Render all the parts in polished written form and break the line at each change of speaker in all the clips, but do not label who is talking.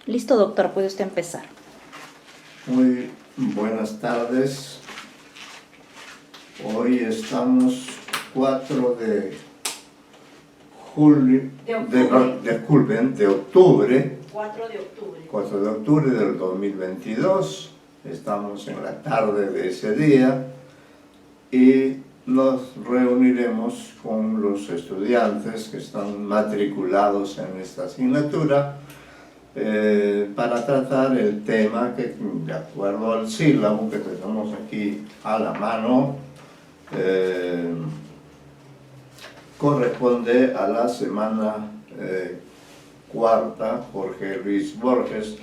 Listo, doctor, puede usted empezar.
Muy buenas tardes. Hoy estamos 4 de julio, de octubre.
4 de octubre.
4 de octubre del 2022. Estamos en la tarde de ese día y nos reuniremos con los estudiantes que están matriculados en esta asignatura para tratar el tema que, de acuerdo al sílabo que tenemos aquí a la mano, corresponde a la semana cuarta. Jorge Luis Borges,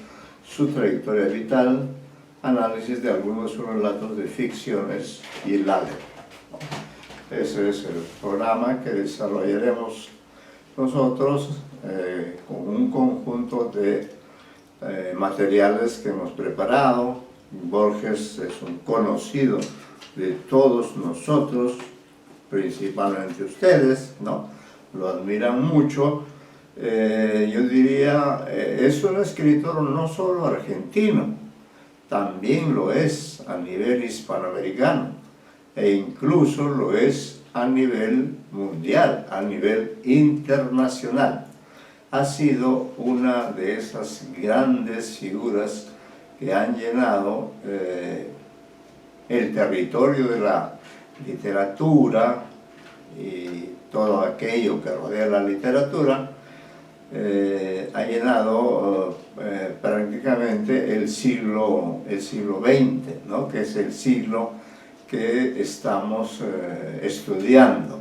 su trayectoria vital, análisis de algunos de sus relatos de ficciones y el ALE. Ese es el programa que desarrollaremos nosotros con un conjunto de materiales que hemos preparado. Borges es un conocido de todos nosotros, principalmente ustedes, ¿no? Lo admiran mucho. Yo diría, es un escritor no solo argentino, también lo es a nivel hispanoamericano e incluso lo es a nivel mundial, a nivel internacional. Ha sido una de esas grandes figuras que han llenado el territorio de la literatura y todo aquello que rodea la literatura. Ha llenado prácticamente el siglo XX, ¿no? Que es el siglo que estamos estudiando.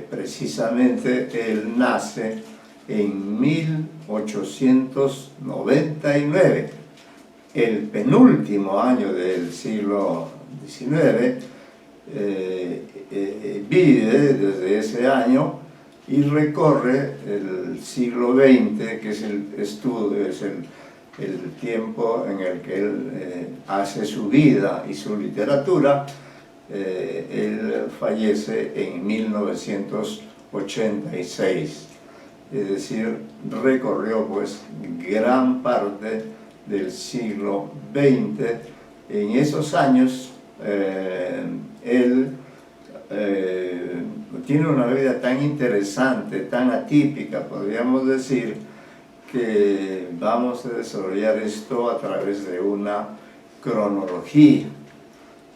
Precisamente él nace en 1899, el penúltimo año del siglo XIX. Vive desde ese año y recorre el siglo XX, que es el tiempo en el que él hace su vida y su literatura. Él fallece en 1986, es decir, recorrió pues gran parte del siglo XX. En esos años él tiene una vida tan interesante, tan atípica, podríamos decir, que vamos a desarrollar esto a través de una cronología,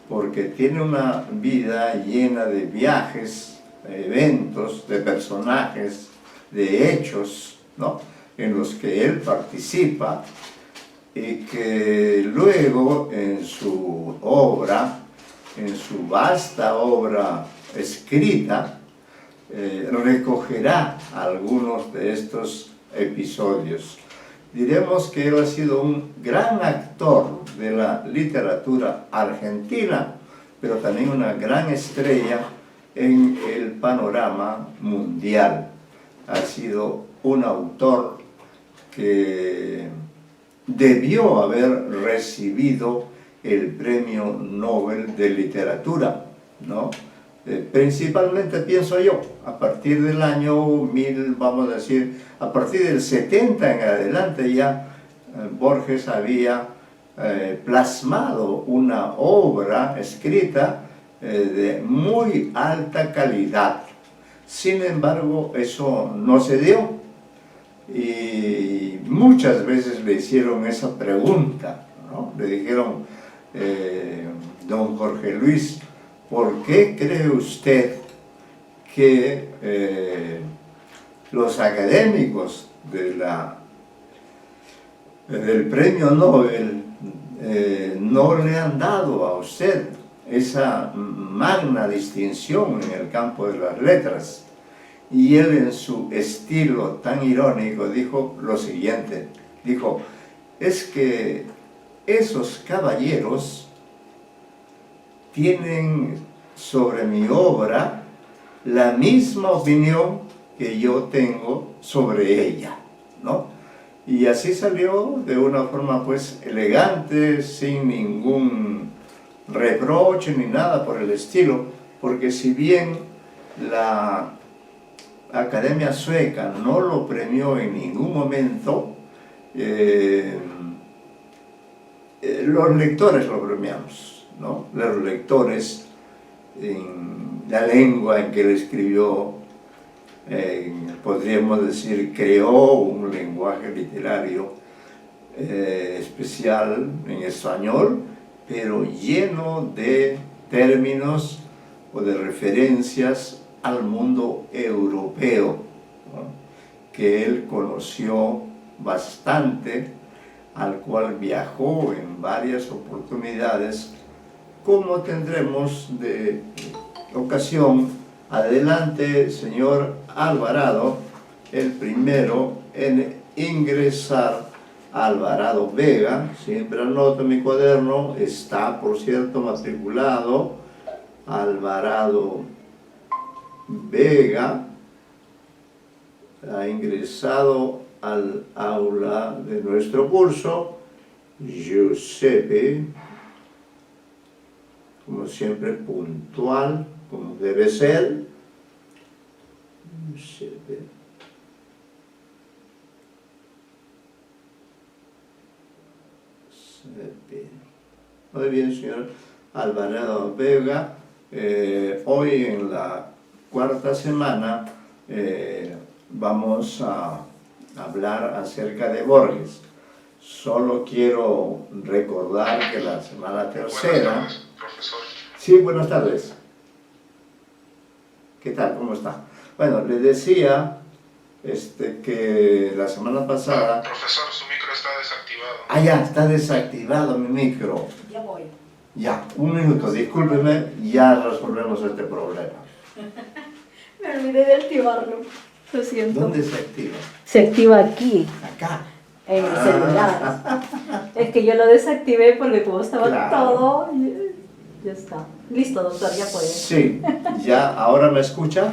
porque tiene una vida llena de viajes, de eventos, de personajes, de hechos, ¿no?, en los que él participa y que luego en su obra, en su vasta obra escrita, recogerá algunos de estos episodios. Diremos que él ha sido un gran actor de la literatura argentina, pero también una gran estrella en el panorama mundial. Ha sido un autor que debió haber recibido el Premio Nobel de Literatura, ¿no? Principalmente pienso yo, a partir del año 1000, vamos a decir, a partir del 70 en adelante ya Borges había plasmado una obra escrita de muy alta calidad. Sin embargo, eso no se dio y muchas veces le hicieron esa pregunta, ¿no? Le dijeron, don Jorge Luis, ¿por qué cree usted que los académicos del Premio Nobel no le han dado a usted esa magna distinción en el campo de las letras? Y él, en su estilo tan irónico, dijo lo siguiente, dijo, es que esos caballeros tienen sobre mi obra la misma opinión que yo tengo sobre ella, ¿no? Y así salió de una forma pues elegante, sin ningún reproche ni nada por el estilo, porque si bien la Academia Sueca no lo premió en ningún momento, Los lectores lo premiamos, ¿no? Los lectores en la lengua en que él escribió, podríamos decir, creó un lenguaje literario especial en español, pero lleno de términos o de referencias al mundo europeo, ¿no? Que él conoció bastante, al cual viajó en varias oportunidades, como tendremos de ocasión. Adelante, señor Alvarado, el primero en ingresar. Alvarado Vega, siempre anoto en mi cuaderno, está por cierto matriculado, Alvarado Vega, ha ingresado al aula de nuestro curso. Giuseppe, como siempre puntual, como debe ser. Giuseppe. Muy bien, señor Alvarado Vega. Hoy en la cuarta semana vamos a hablar acerca de Borges. Solo quiero recordar que la semana tercera...
Buenas tardes, profesor.
Sí, buenas tardes. ¿Qué tal? ¿Cómo está? Bueno, le decía que la semana pasada...
Profesor, su micro está desactivado.
Ah, ya, está desactivado mi micro.
Ya voy.
Ya, un minuto, discúlpeme, ya resolvemos este problema.
Me olvidé de activarlo. Lo siento.
¿Dónde se activa?
Se activa aquí,
Acá.
en el celular. Es que yo lo desactivé porque como estaba
Claro.
todo... Ya está. Listo, doctor, ya puede.
Sí, ya, ¿ahora me escucha?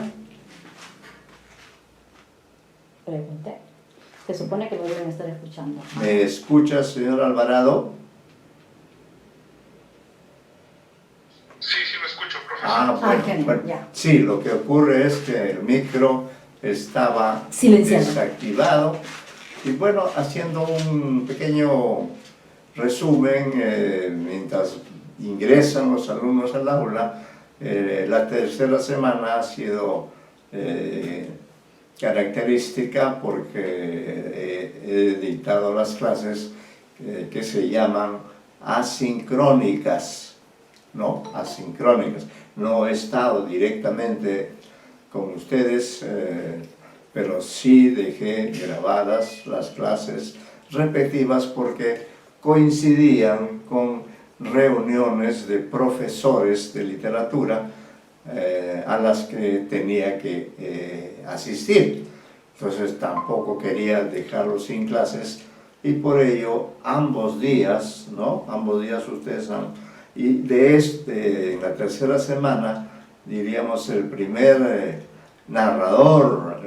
Pregunté. Se supone que lo deben estar escuchando.
¿Me escucha, señor Alvarado?
Sí, sí lo escucho, profesor.
Ah, bueno,
genial,
bueno.
ya.
Sí, lo que ocurre es que el micro estaba
Silenciado.
desactivado. Y bueno, haciendo un pequeño resumen, mientras ingresan los alumnos al aula, la tercera semana ha sido característica porque he dictado las clases que se llaman asincrónicas, ¿no? Asincrónicas. No he estado directamente con ustedes, pero sí dejé grabadas las clases respectivas porque coincidían con reuniones de profesores de literatura a las que tenía que asistir. Entonces tampoco quería dejarlos sin clases y por ello ambos días, ¿no? Ambos días ustedes han... Y en la tercera semana, diríamos, el primer narrador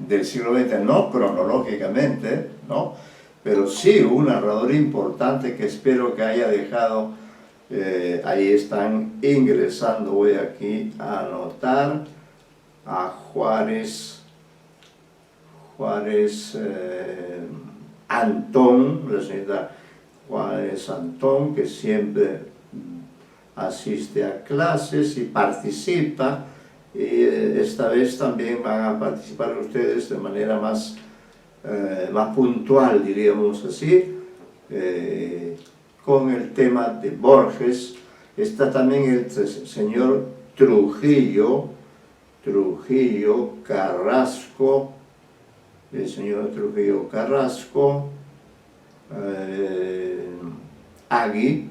del siglo XX, no cronológicamente, ¿no? Pero sí un narrador importante que espero que haya dejado, ahí están ingresando, voy aquí a anotar, a Juárez Antón, la señorita Juárez Antón, que siempre asiste a clases y participa, y esta vez también van a participar ustedes de manera más puntual, diríamos así, con el tema de Borges. Está también el señor Trujillo Carrasco, el señor Trujillo Carrasco, Agui,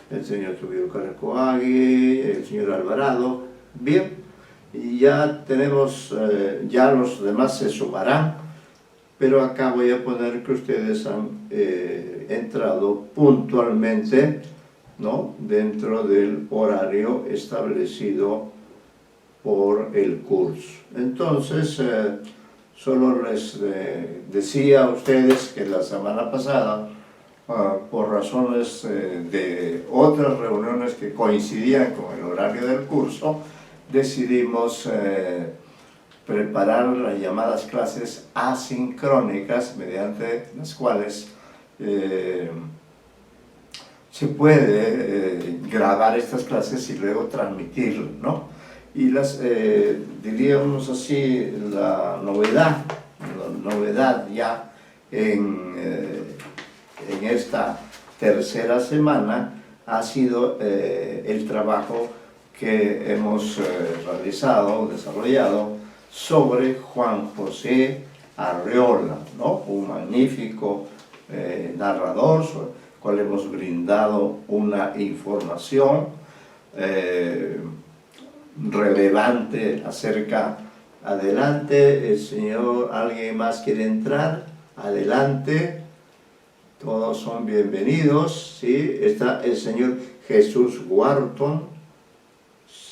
el señor Trujillo Carrasco Agui, el señor Alvarado. Bien, y ya tenemos, ya los demás se sumarán, pero acá voy a poner que ustedes han entrado puntualmente, ¿no? Dentro del horario establecido por el curso. Entonces, solo les decía a ustedes que la semana pasada, por razones de otras reuniones que coincidían con el horario del curso, decidimos preparar las llamadas clases asincrónicas, mediante las cuales se puede grabar estas clases y luego transmitirlo, ¿no? Y diríamos así, la novedad ya en esta tercera semana ha sido el trabajo que hemos desarrollado sobre Juan José Arreola, ¿no? Un magnífico narrador, sobre el cual hemos brindado una información relevante acerca. Adelante, el señor, ¿alguien más quiere entrar? Adelante, todos son bienvenidos, ¿sí? Está el señor Jesús Wharton.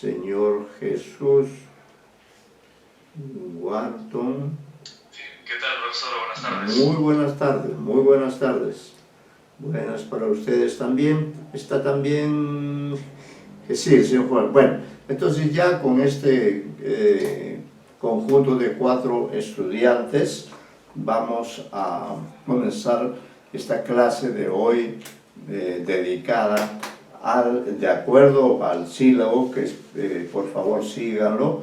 Señor Jesús Wharton.
Sí, ¿qué tal, profesor? Buenas tardes.
Muy buenas tardes, muy buenas tardes. Buenas para ustedes también. Está también... Sí, el señor Juan. Bueno, entonces ya con este conjunto de 4 estudiantes vamos a comenzar esta clase de hoy dedicada de acuerdo al sílabo, que por favor síganlo,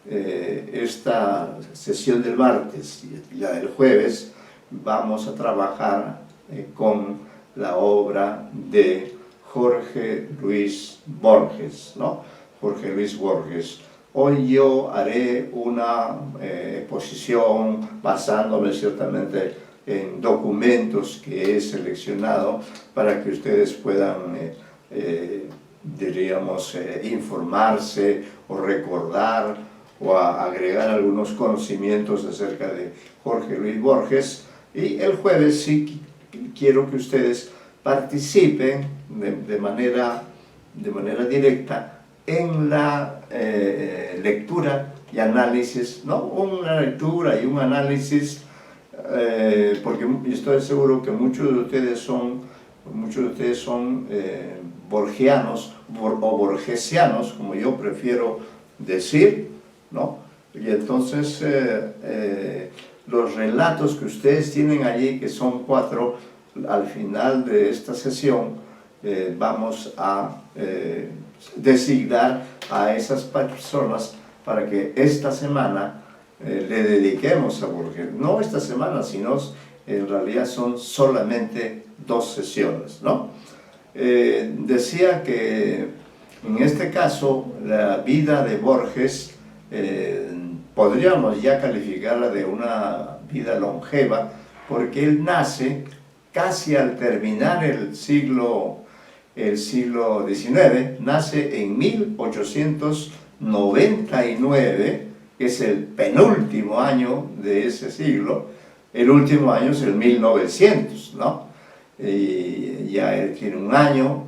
esta sesión del martes y la del jueves vamos a trabajar con la obra de Jorge Luis Borges, ¿no? Jorge Luis Borges. Hoy yo haré una exposición basándome ciertamente en documentos que he seleccionado para que ustedes puedan diríamos, informarse o recordar o agregar algunos conocimientos acerca de Jorge Luis Borges. Y el jueves sí quiero que ustedes participen de manera directa en la lectura y análisis, ¿no? Una lectura y un análisis, porque estoy seguro que muchos de ustedes son borgianos o borgesianos, como yo prefiero decir, ¿no? Y entonces los relatos que ustedes tienen allí, que son 4, al final de esta sesión vamos a designar a esas personas para que esta semana le dediquemos a Borges. No esta semana, sino en realidad son solamente 2 sesiones, ¿no? Decía que en este caso la vida de Borges podríamos ya calificarla de una vida longeva, porque él nace casi al terminar el siglo XIX, nace en 1899, que es el penúltimo año de ese siglo. El último año es el 1900, ¿no? Y ya él tiene un año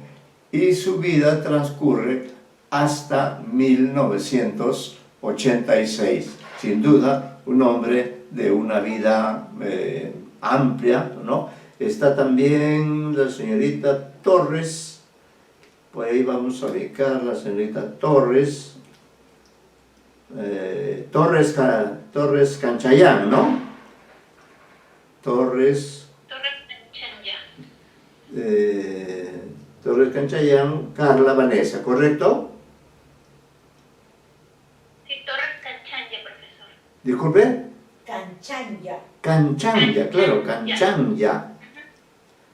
y su vida transcurre hasta 1986. Sin duda, un hombre de una vida amplia, ¿no? Está también la señorita Torres, por ahí vamos a ubicar la señorita Torres, Torres Canchayán, ¿no? Torres Canchayán, Carla Vanessa, ¿correcto?
Sí, Torres Canchanya, profesor.
Disculpe.
Canchanya.
Canchanya, claro, Canchanya.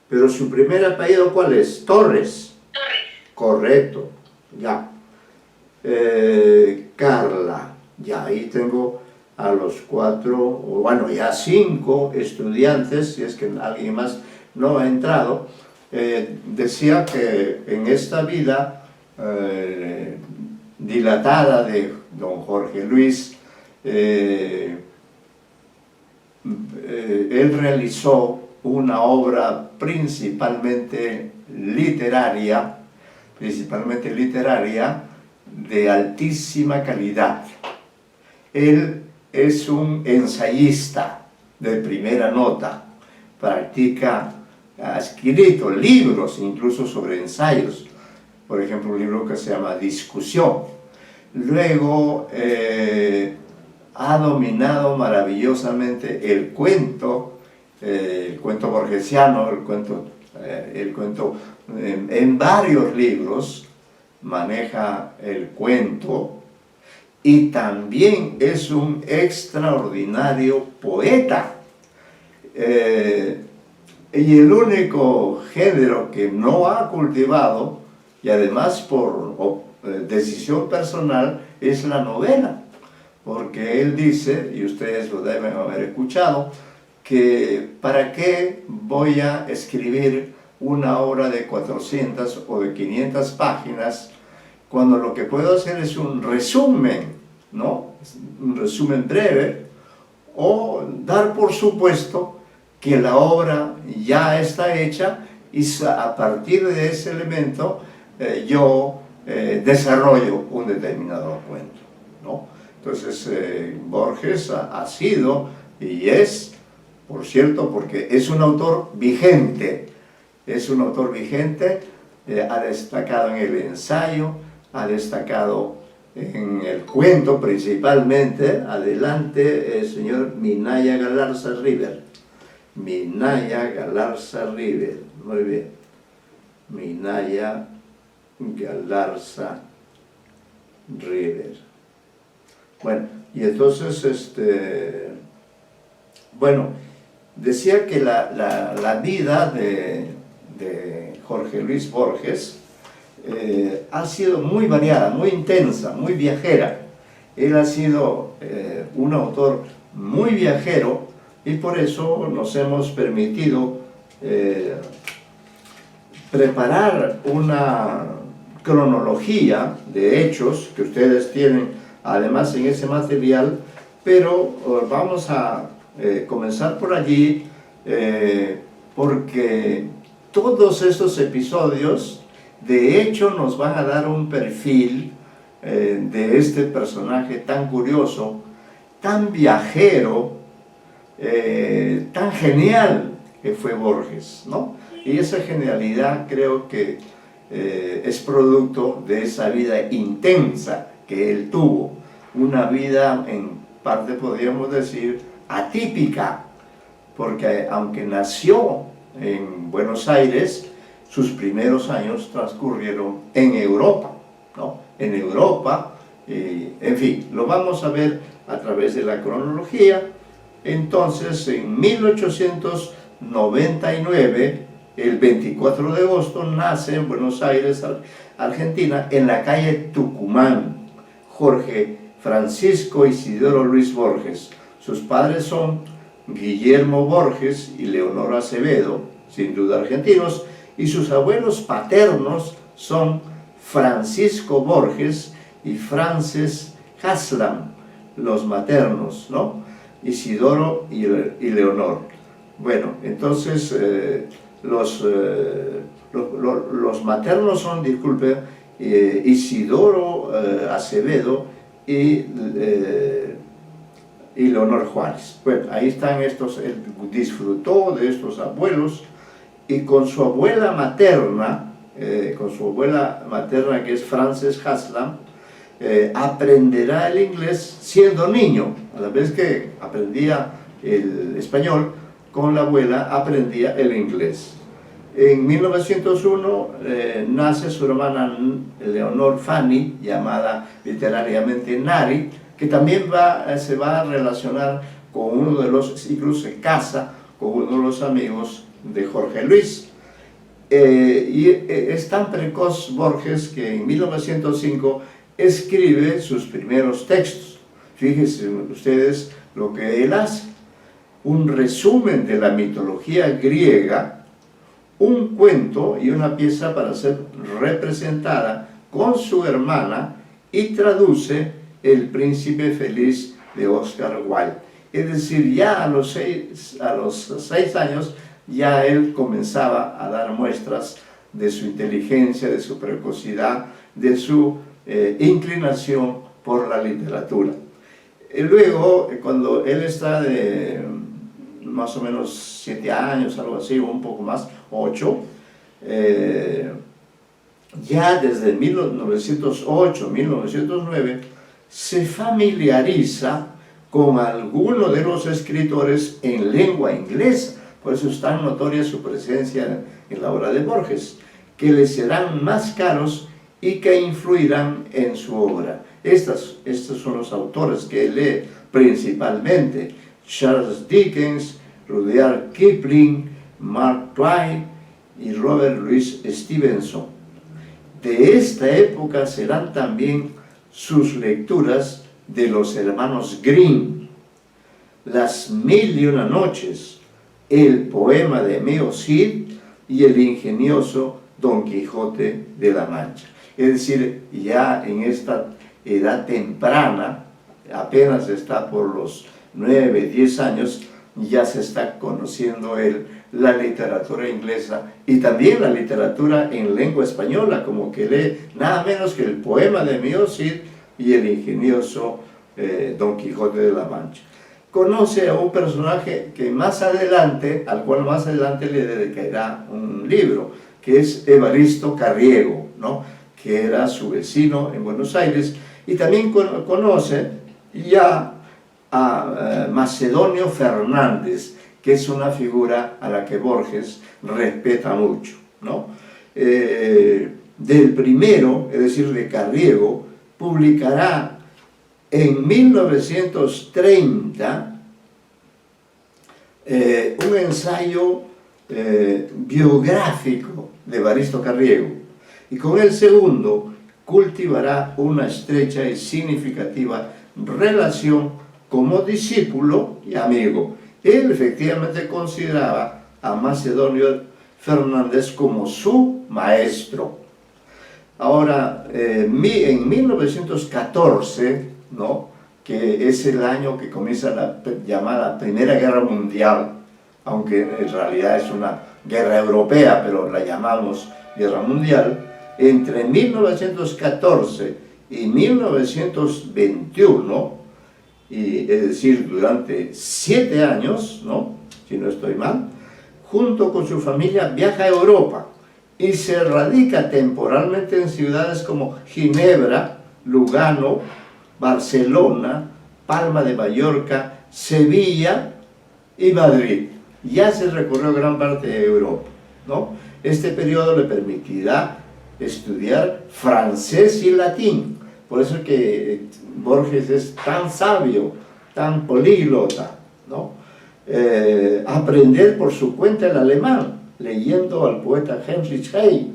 Pero su primer apellido, ¿cuál es? Torres.
Torres.
Correcto, ya. Carla, ya ahí tengo a los 4, o bueno, ya 5 estudiantes, si es que alguien más no ha entrado. Decía que en esta vida dilatada de don Jorge Luis, él realizó una obra principalmente literaria de altísima calidad. Él es un ensayista de primera nota, ha escrito libros incluso sobre ensayos, por ejemplo un libro que se llama Discusión. Luego ha dominado maravillosamente el cuento borgesiano, el cuento en varios libros maneja el cuento, y también es un extraordinario poeta. Y el único género que no ha cultivado, y además por decisión personal, es la novela. Porque él dice, y ustedes lo deben haber escuchado, que ¿para qué voy a escribir una obra de 400 o de 500 páginas cuando lo que puedo hacer es un resumen, ¿no? Un resumen breve, o dar por supuesto que la obra ya está hecha y a partir de ese elemento yo desarrollo un determinado cuento, ¿no? Entonces Borges ha sido y es, por cierto, porque es un autor vigente, ha destacado en el ensayo, ha destacado en el cuento principalmente. Adelante, el señor Minaya Galarza River. Minaya Galarza River, muy bien. Minaya Galarza River. Bueno, y entonces, bueno, decía que la vida de Jorge Luis Borges ha sido muy variada, muy intensa, muy viajera. Él ha sido un autor muy viajero y por eso nos hemos permitido preparar una cronología de hechos que ustedes tienen además en ese material, pero vamos a comenzar por allí porque todos estos episodios de hecho nos van a dar un perfil de este personaje tan curioso, tan viajero, tan genial que fue Borges, ¿no? Y esa genialidad creo que es producto de esa vida intensa que él tuvo, una vida en parte podríamos decir atípica, porque aunque nació en Buenos Aires, sus primeros años transcurrieron en Europa, ¿no? En Europa, en fin, lo vamos a ver a través de la cronología. Entonces, en 1899, el 24 de agosto, nace en Buenos Aires, Argentina, en la calle Tucumán, Jorge Francisco Isidoro Luis Borges. Sus padres son Guillermo Borges y Leonor Acevedo, sin duda argentinos, y sus abuelos paternos son Francisco Borges y Frances Haslam, los maternos, ¿no? Isidoro y Leonor. Bueno, entonces los maternos son, disculpe, Isidoro Acevedo y Leonor Juárez. Bueno, ahí están estos, él disfrutó de estos abuelos, y con su abuela materna, que es Frances Haslam, aprenderá el inglés siendo niño. A la vez que aprendía el español, con la abuela aprendía el inglés. En 1901 nace su hermana Leonor Fanny, llamada literariamente Nari, que también se va a relacionar con uno de los, incluso se casa con uno de los amigos de Jorge Luis. Y es tan precoz Borges que en 1905 escribe sus primeros textos. Fíjense ustedes lo que él hace: un resumen de la mitología griega, un cuento y una pieza para ser representada con su hermana, y traduce El Príncipe Feliz de Oscar Wilde. Es decir, ya a los 6 años ya él comenzaba a dar muestras de su inteligencia, de su precocidad, de su inclinación por la literatura. Luego, cuando él está de más o menos 7 años, algo así, o un poco más, 8, ya desde 1908, 1909, se familiariza con alguno de los escritores en lengua inglesa. Por eso es tan notoria su presencia en la obra de Borges, que le serán más caros y que influirán en su obra. Estos son los autores que lee principalmente: Charles Dickens, Rudyard Kipling, Mark Twain y Robert Louis Stevenson. De esta época serán también sus lecturas de los hermanos Grimm, Las Mil y una Noches, el poema de Meo Cid y el ingenioso Don Quijote de la Mancha. Es decir, ya en esta edad temprana, apenas está por los 9, 10 años, ya se está conociendo él la literatura inglesa y también la literatura en lengua española, como que lee nada menos que el poema de Meo Cid y el ingenioso Don Quijote de la Mancha. Conoce a un personaje que al cual más adelante le dedicará un libro, que es Evaristo Carriego, ¿no?, que era su vecino en Buenos Aires, y también conoce ya a Macedonio Fernández, que es una figura a la que Borges respeta mucho, ¿no? Del primero, es decir, de Carriego, publicará en 1930 un ensayo biográfico de Evaristo Carriego, y con el segundo cultivará una estrecha y significativa relación como discípulo y amigo. Él efectivamente consideraba a Macedonio Fernández como su maestro. Ahora, en 1914, ¿no?, que es el año que comienza la llamada Primera Guerra Mundial, aunque en realidad es una guerra europea, pero la llamamos Guerra Mundial. Entre 1914 y 1921, es decir, durante 7 años, ¿no?, si no estoy mal, junto con su familia viaja a Europa y se radica temporalmente en ciudades como Ginebra, Lugano, Barcelona, Palma de Mallorca, Sevilla y Madrid. Ya se recorrió gran parte de Europa, ¿no? Este periodo le permitirá estudiar francés y latín. Por eso es que Borges es tan sabio, tan políglota, ¿no? Aprender por su cuenta el alemán, leyendo al poeta Heinrich Heine,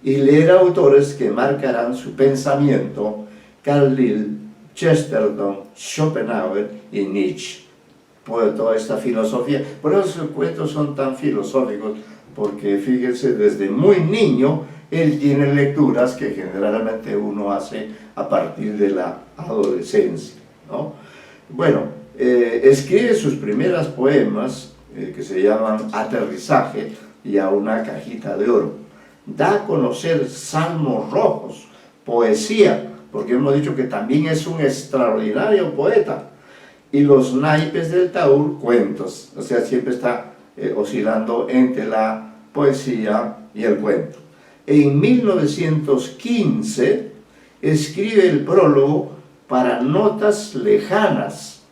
y leer autores que marcarán su pensamiento: Carl Lill, Chesterton, Schopenhauer y Nietzsche. Por toda esta filosofía. Por eso sus cuentos son tan filosóficos, porque fíjense, desde muy niño él tiene lecturas que generalmente uno hace a partir de la adolescencia, ¿no? Bueno, escribe sus primeras poemas, que se llaman Aterrizaje y A una cajita de oro. Da a conocer salmos rojos, poesía, porque hemos dicho que también es un extraordinario poeta, y Los naipes del Taur, cuentos. O sea, siempre está oscilando entre la poesía y el cuento. En 1915 escribe el prólogo para Notas Lejanas,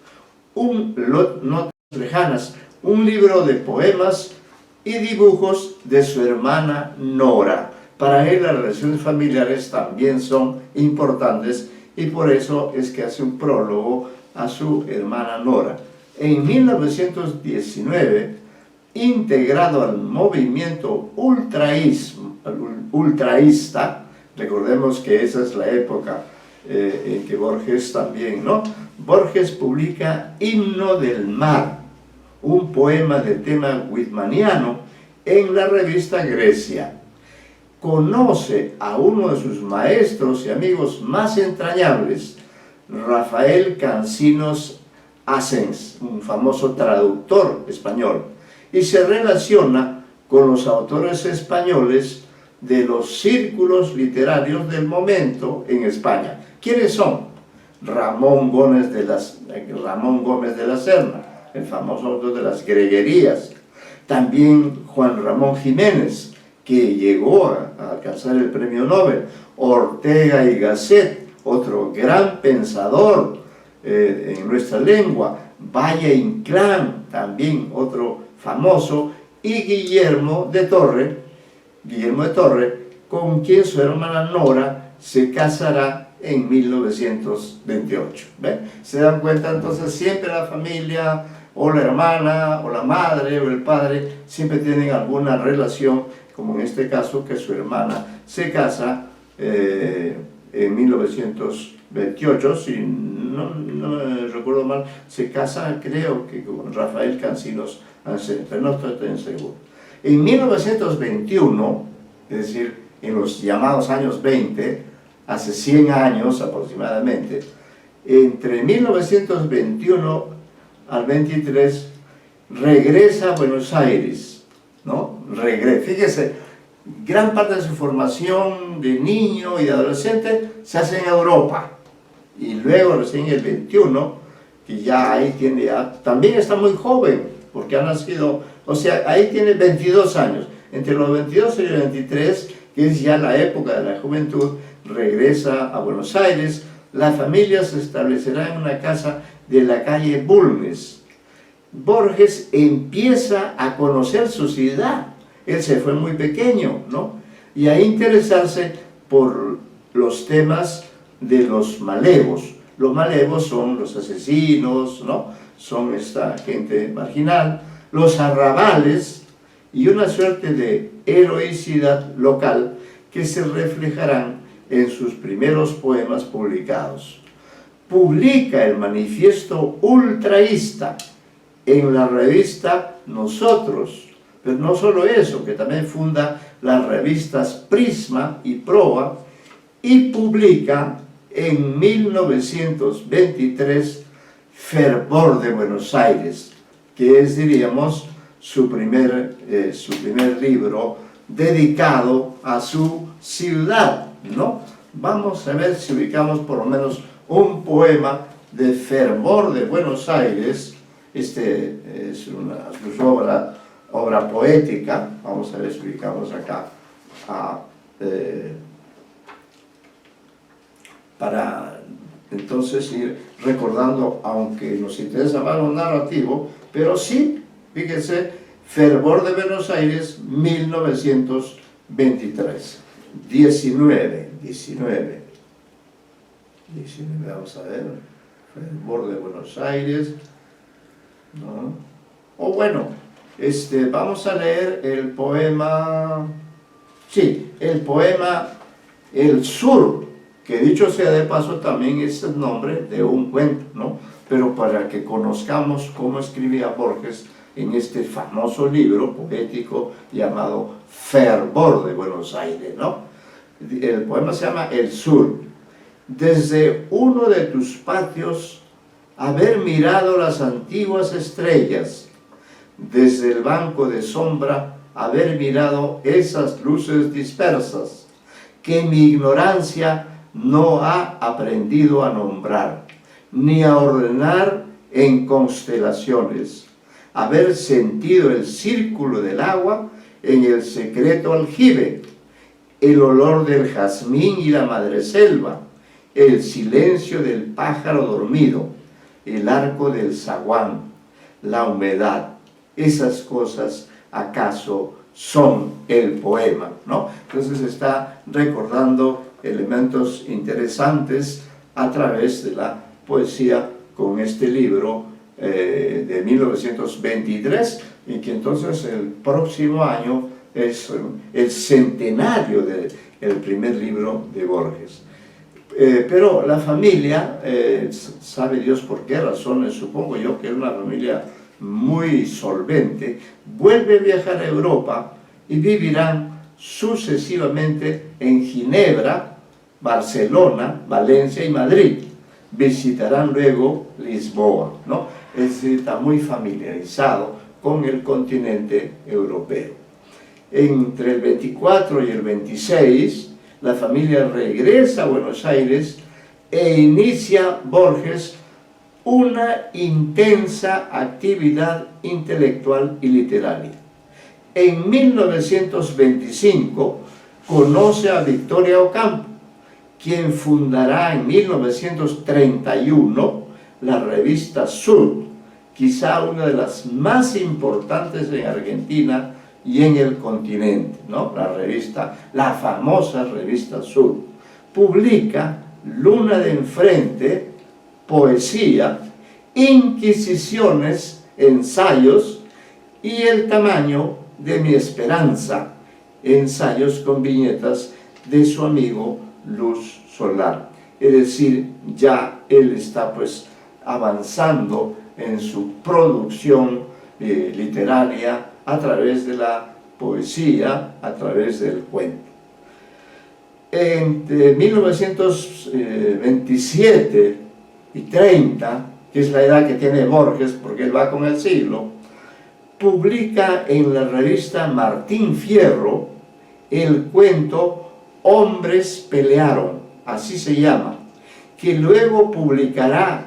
un libro de poemas y dibujos de su hermana Nora. Para él las relaciones familiares también son importantes, y por eso es que hace un prólogo a su hermana Nora. En 1919, integrado al movimiento ultraísta, recordemos que esa es la época en que Borges también, ¿no? Borges publica Himno del Mar, un poema de tema whitmaniano, en la revista Grecia. Conoce a uno de sus maestros y amigos más entrañables, Rafael Cansinos Assens, un famoso traductor español, y se relaciona con los autores españoles de los círculos literarios del momento en España. ¿Quiénes son? Ramón Gómez de la Serna, el famoso autor de las Greguerías. También Juan Ramón Jiménez, que llegó a alcanzar el premio Nobel. Ortega y Gasset, otro gran pensador en nuestra lengua, Valle Inclán, también otro famoso, y Guillermo de Torre, con quien su hermana Nora se casará en 1928. ¿Ve? ¿Se dan cuenta? Entonces siempre la familia, o la hermana, o la madre, o el padre, siempre tienen alguna relación, como en este caso que su hermana se casa en 1928, si no me recuerdo mal, se casa creo que con Rafael Cancinos Ancén, pero no estoy tan seguro. En 1921, es decir, en los llamados años 20, hace 100 años aproximadamente, entre 1921 al 23, regresa a Buenos Aires, ¿no? Fíjese, gran parte de su formación de niño y de adolescente se hace en Europa, y luego recién el 21, que ya ahí tiene, también está muy joven, porque ha nacido, o sea, ahí tiene 22 años, entre los 22 y los 23, que es ya la época de la juventud, regresa a Buenos Aires. La familia se establecerá en una casa de la calle Bulnes. Borges empieza a conocer su ciudad, él se fue muy pequeño, ¿no? Y a interesarse por los temas de los malevos. Los malevos son los asesinos, ¿no? Son esta gente marginal, los arrabales y una suerte de heroicidad local que se reflejarán en sus primeros poemas publicados. Publica el manifiesto ultraísta en la revista Nosotros, pero no solo eso, que también funda las revistas Prisma y Proa, y publica en 1923 Fervor de Buenos Aires, que es, diríamos, su primer libro dedicado a su ciudad, ¿no? Vamos a ver si ubicamos por lo menos un poema de Fervor de Buenos Aires. Este es su obra poética. Vamos a ver si ubicamos acá para entonces ir recordando, aunque nos interesa más lo narrativo, pero sí, fíjense, Fervor de Buenos Aires, 1923. 19, vamos a ver, Fervor de Buenos Aires, ¿no? O bueno, vamos a leer el poema, sí, el poema El Sur, que dicho sea de paso también es el nombre de un cuento, ¿no? Pero para que conozcamos cómo escribía Borges en este famoso libro poético llamado Fervor de Buenos Aires, ¿no? El poema se llama El Sur. Desde uno de tus patios haber mirado las antiguas estrellas, desde el banco de sombra haber mirado esas luces dispersas que mi ignorancia no ha aprendido a nombrar, ni a ordenar en constelaciones, haber sentido el círculo del agua en el secreto aljibe, el olor del jazmín y la madreselva, el silencio del pájaro dormido, el arco del zaguán, la humedad. Esas cosas acaso son el poema, ¿no? Entonces está recordando elementos interesantes a través de la poesía con este libro de 1923, y que entonces el próximo año es el centenario del primer libro de Borges. Pero la familia, sabe Dios por qué razones, supongo yo que es una familia muy solvente, vuelve a viajar a Europa y vivirán sucesivamente en Ginebra, Barcelona, Valencia y Madrid. Visitarán luego Lisboa, ¿no? Es decir, está muy familiarizado con el continente europeo. Entre el 24 y el 26, la familia regresa a Buenos Aires e inicia Borges una intensa actividad intelectual y literaria. En 1925 conoce a Victoria Ocampo, quien fundará en 1931 la revista Sur, quizá una de las más importantes en Argentina y en el continente, ¿no? La famosa revista Sur, publica Luna de Enfrente, poesía, inquisiciones, ensayos y El tamaño de mi esperanza, ensayos con viñetas de su amigo Luz Solar. Es decir, ya él está pues avanzando en su producción literaria a través de la poesía, a través del cuento. Entre 1927 y 30, que es la edad que tiene Borges, porque él va con el siglo, publica en la revista Martín Fierro el cuento Hombres pelearon, así se llama, que luego publicará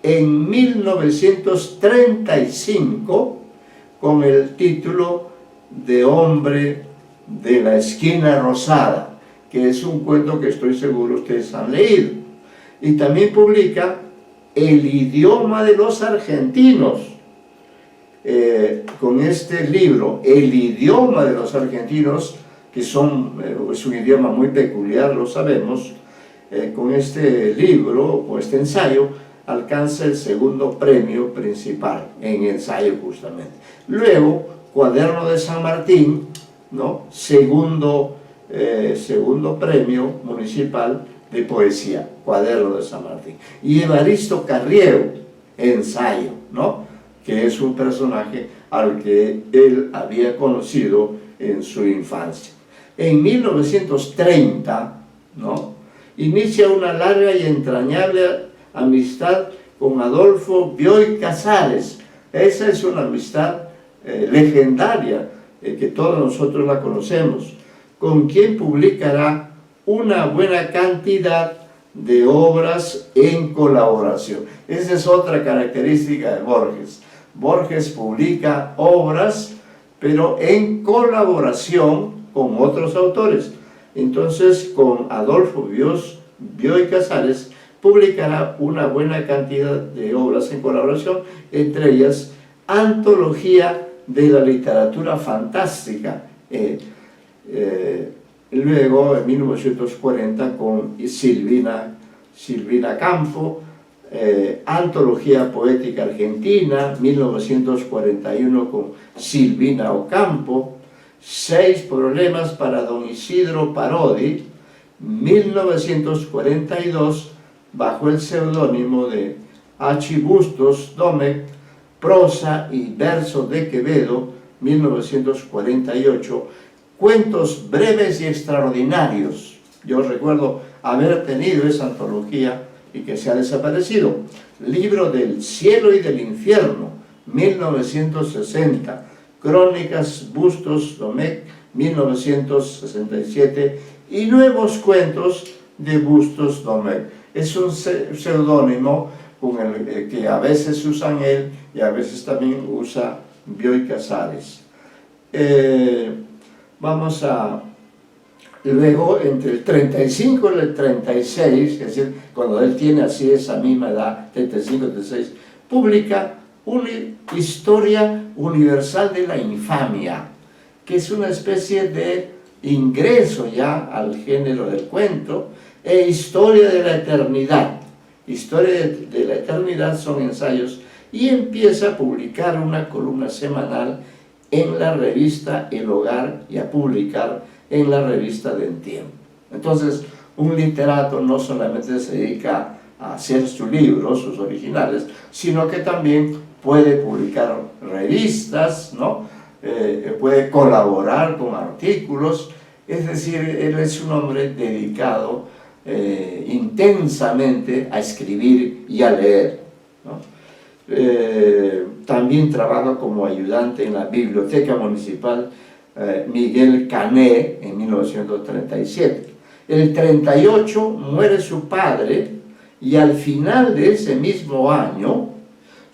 en 1935 con el título de Hombre de la Esquina Rosada, que es un cuento que estoy seguro ustedes han leído. Y también publica El idioma de los argentinos, con este libro, El idioma de los argentinos, que es un idioma muy peculiar, lo sabemos. Con este libro o este ensayo alcanza el segundo premio principal en ensayo justamente. Luego, Cuaderno de San Martín, ¿no? Segundo premio municipal de poesía, Cuaderno de San Martín. Y Evaristo Carriero, ensayo, ¿no? Que es un personaje al que él había conocido en su infancia. En 1930, ¿no? Inicia una larga y entrañable amistad con Adolfo Bioy Casares. Esa es una amistad legendaria, que todos nosotros la conocemos, con quien publicará una buena cantidad de obras en colaboración. Esa es otra característica de Borges. Borges publica obras, pero en colaboración con otros autores. Entonces, con Adolfo Bioy Casares publicará una buena cantidad de obras en colaboración, entre ellas Antología de la Literatura Fantástica. Luego, en 1940, con Silvina Campo, Antología Poética Argentina, 1941 con Silvina Ocampo, 6 problemas para don Isidro Parodi, 1942, bajo el seudónimo de H. Bustos Domecq, Prosa y verso de Quevedo, 1948, cuentos breves y extraordinarios. Yo recuerdo haber tenido esa antología y que se ha desaparecido. Libro del cielo y del infierno, 1960. Crónicas Bustos Domecq, 1967, y Nuevos cuentos de Bustos Domecq. Es un seudónimo con el que a veces usan él y a veces también usa Bioy Casares. Luego, entre el 35 y el 36, es decir, cuando él tiene así esa misma edad, 35-36, publica una historia universal de la infamia, que es una especie de ingreso ya al género del cuento, e historia de la eternidad. Historia de la eternidad son ensayos, y empieza a publicar una columna semanal en la revista El Hogar y a publicar en la revista del Tiempo. Entonces, un literato no solamente se dedica a hacer sus libros, sus originales, sino que también puede publicar revistas, ¿no? Puede colaborar con artículos. Es decir, él es un hombre dedicado intensamente a escribir y a leer, ¿no? También trabaja como ayudante en la Biblioteca Municipal Miguel Cané en 1937. El 38 muere su padre y al final de ese mismo año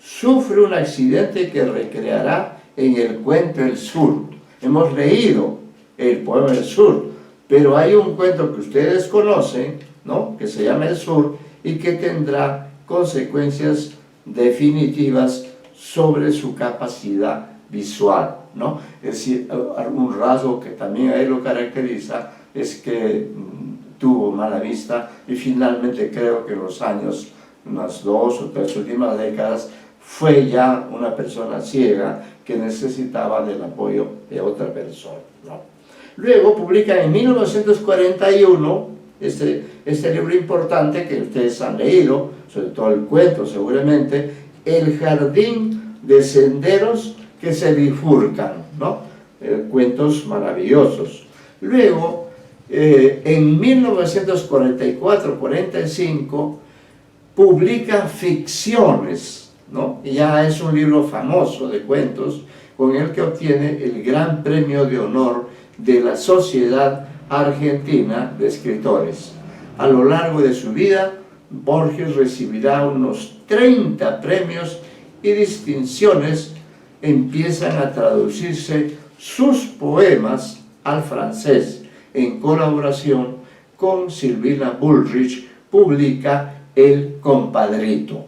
sufre un accidente que recreará en el cuento El Sur. Hemos leído el poema El Sur, pero hay un cuento que ustedes conocen, ¿no?, que se llama El Sur y que tendrá consecuencias definitivas sobre su capacidad visual, ¿no? Es decir, un rasgo que también a él lo caracteriza es que tuvo mala vista y finalmente creo que en los años, unas 2 o 3 últimas décadas, fue ya una persona ciega que necesitaba del apoyo de otra persona, ¿no? Luego publica en 1941 este libro importante que ustedes han leído, sobre todo el cuento seguramente, El jardín de senderos que se bifurcan, ¿no? Cuentos maravillosos. Luego, en 1944-45, publica Ficciones, ¿no? Y ya es un libro famoso de cuentos, con el que obtiene el Gran Premio de Honor de la Sociedad Argentina de Escritores. A lo largo de su vida, Borges recibirá unos 30 premios y distinciones. Empiezan a traducirse sus poemas al francés. En colaboración con Silvina Bullrich, publica El Compadrito.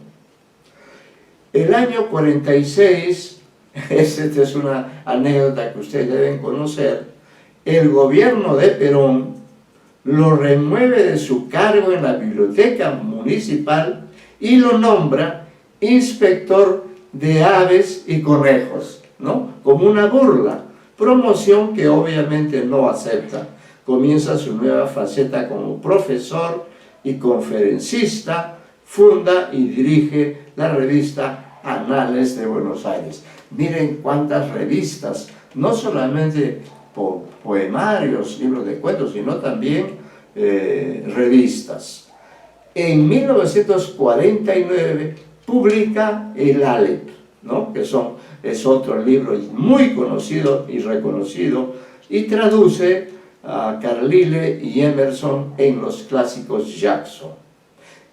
El año 46, esta es una anécdota que ustedes deben conocer, el gobierno de Perón lo remueve de su cargo en la biblioteca municipal y lo nombra inspector de aves y conejos, ¿no? Como una burla, promoción que obviamente no acepta. Comienza su nueva faceta como profesor y conferencista, funda y dirige la revista Anales de Buenos Aires. Miren cuántas revistas, no solamente poemarios, libros de cuentos, sino también revistas. En 1949 publica El Aleph, ¿no? Que es otro libro muy conocido y reconocido, y traduce a Carlyle y Emerson en los clásicos Jackson.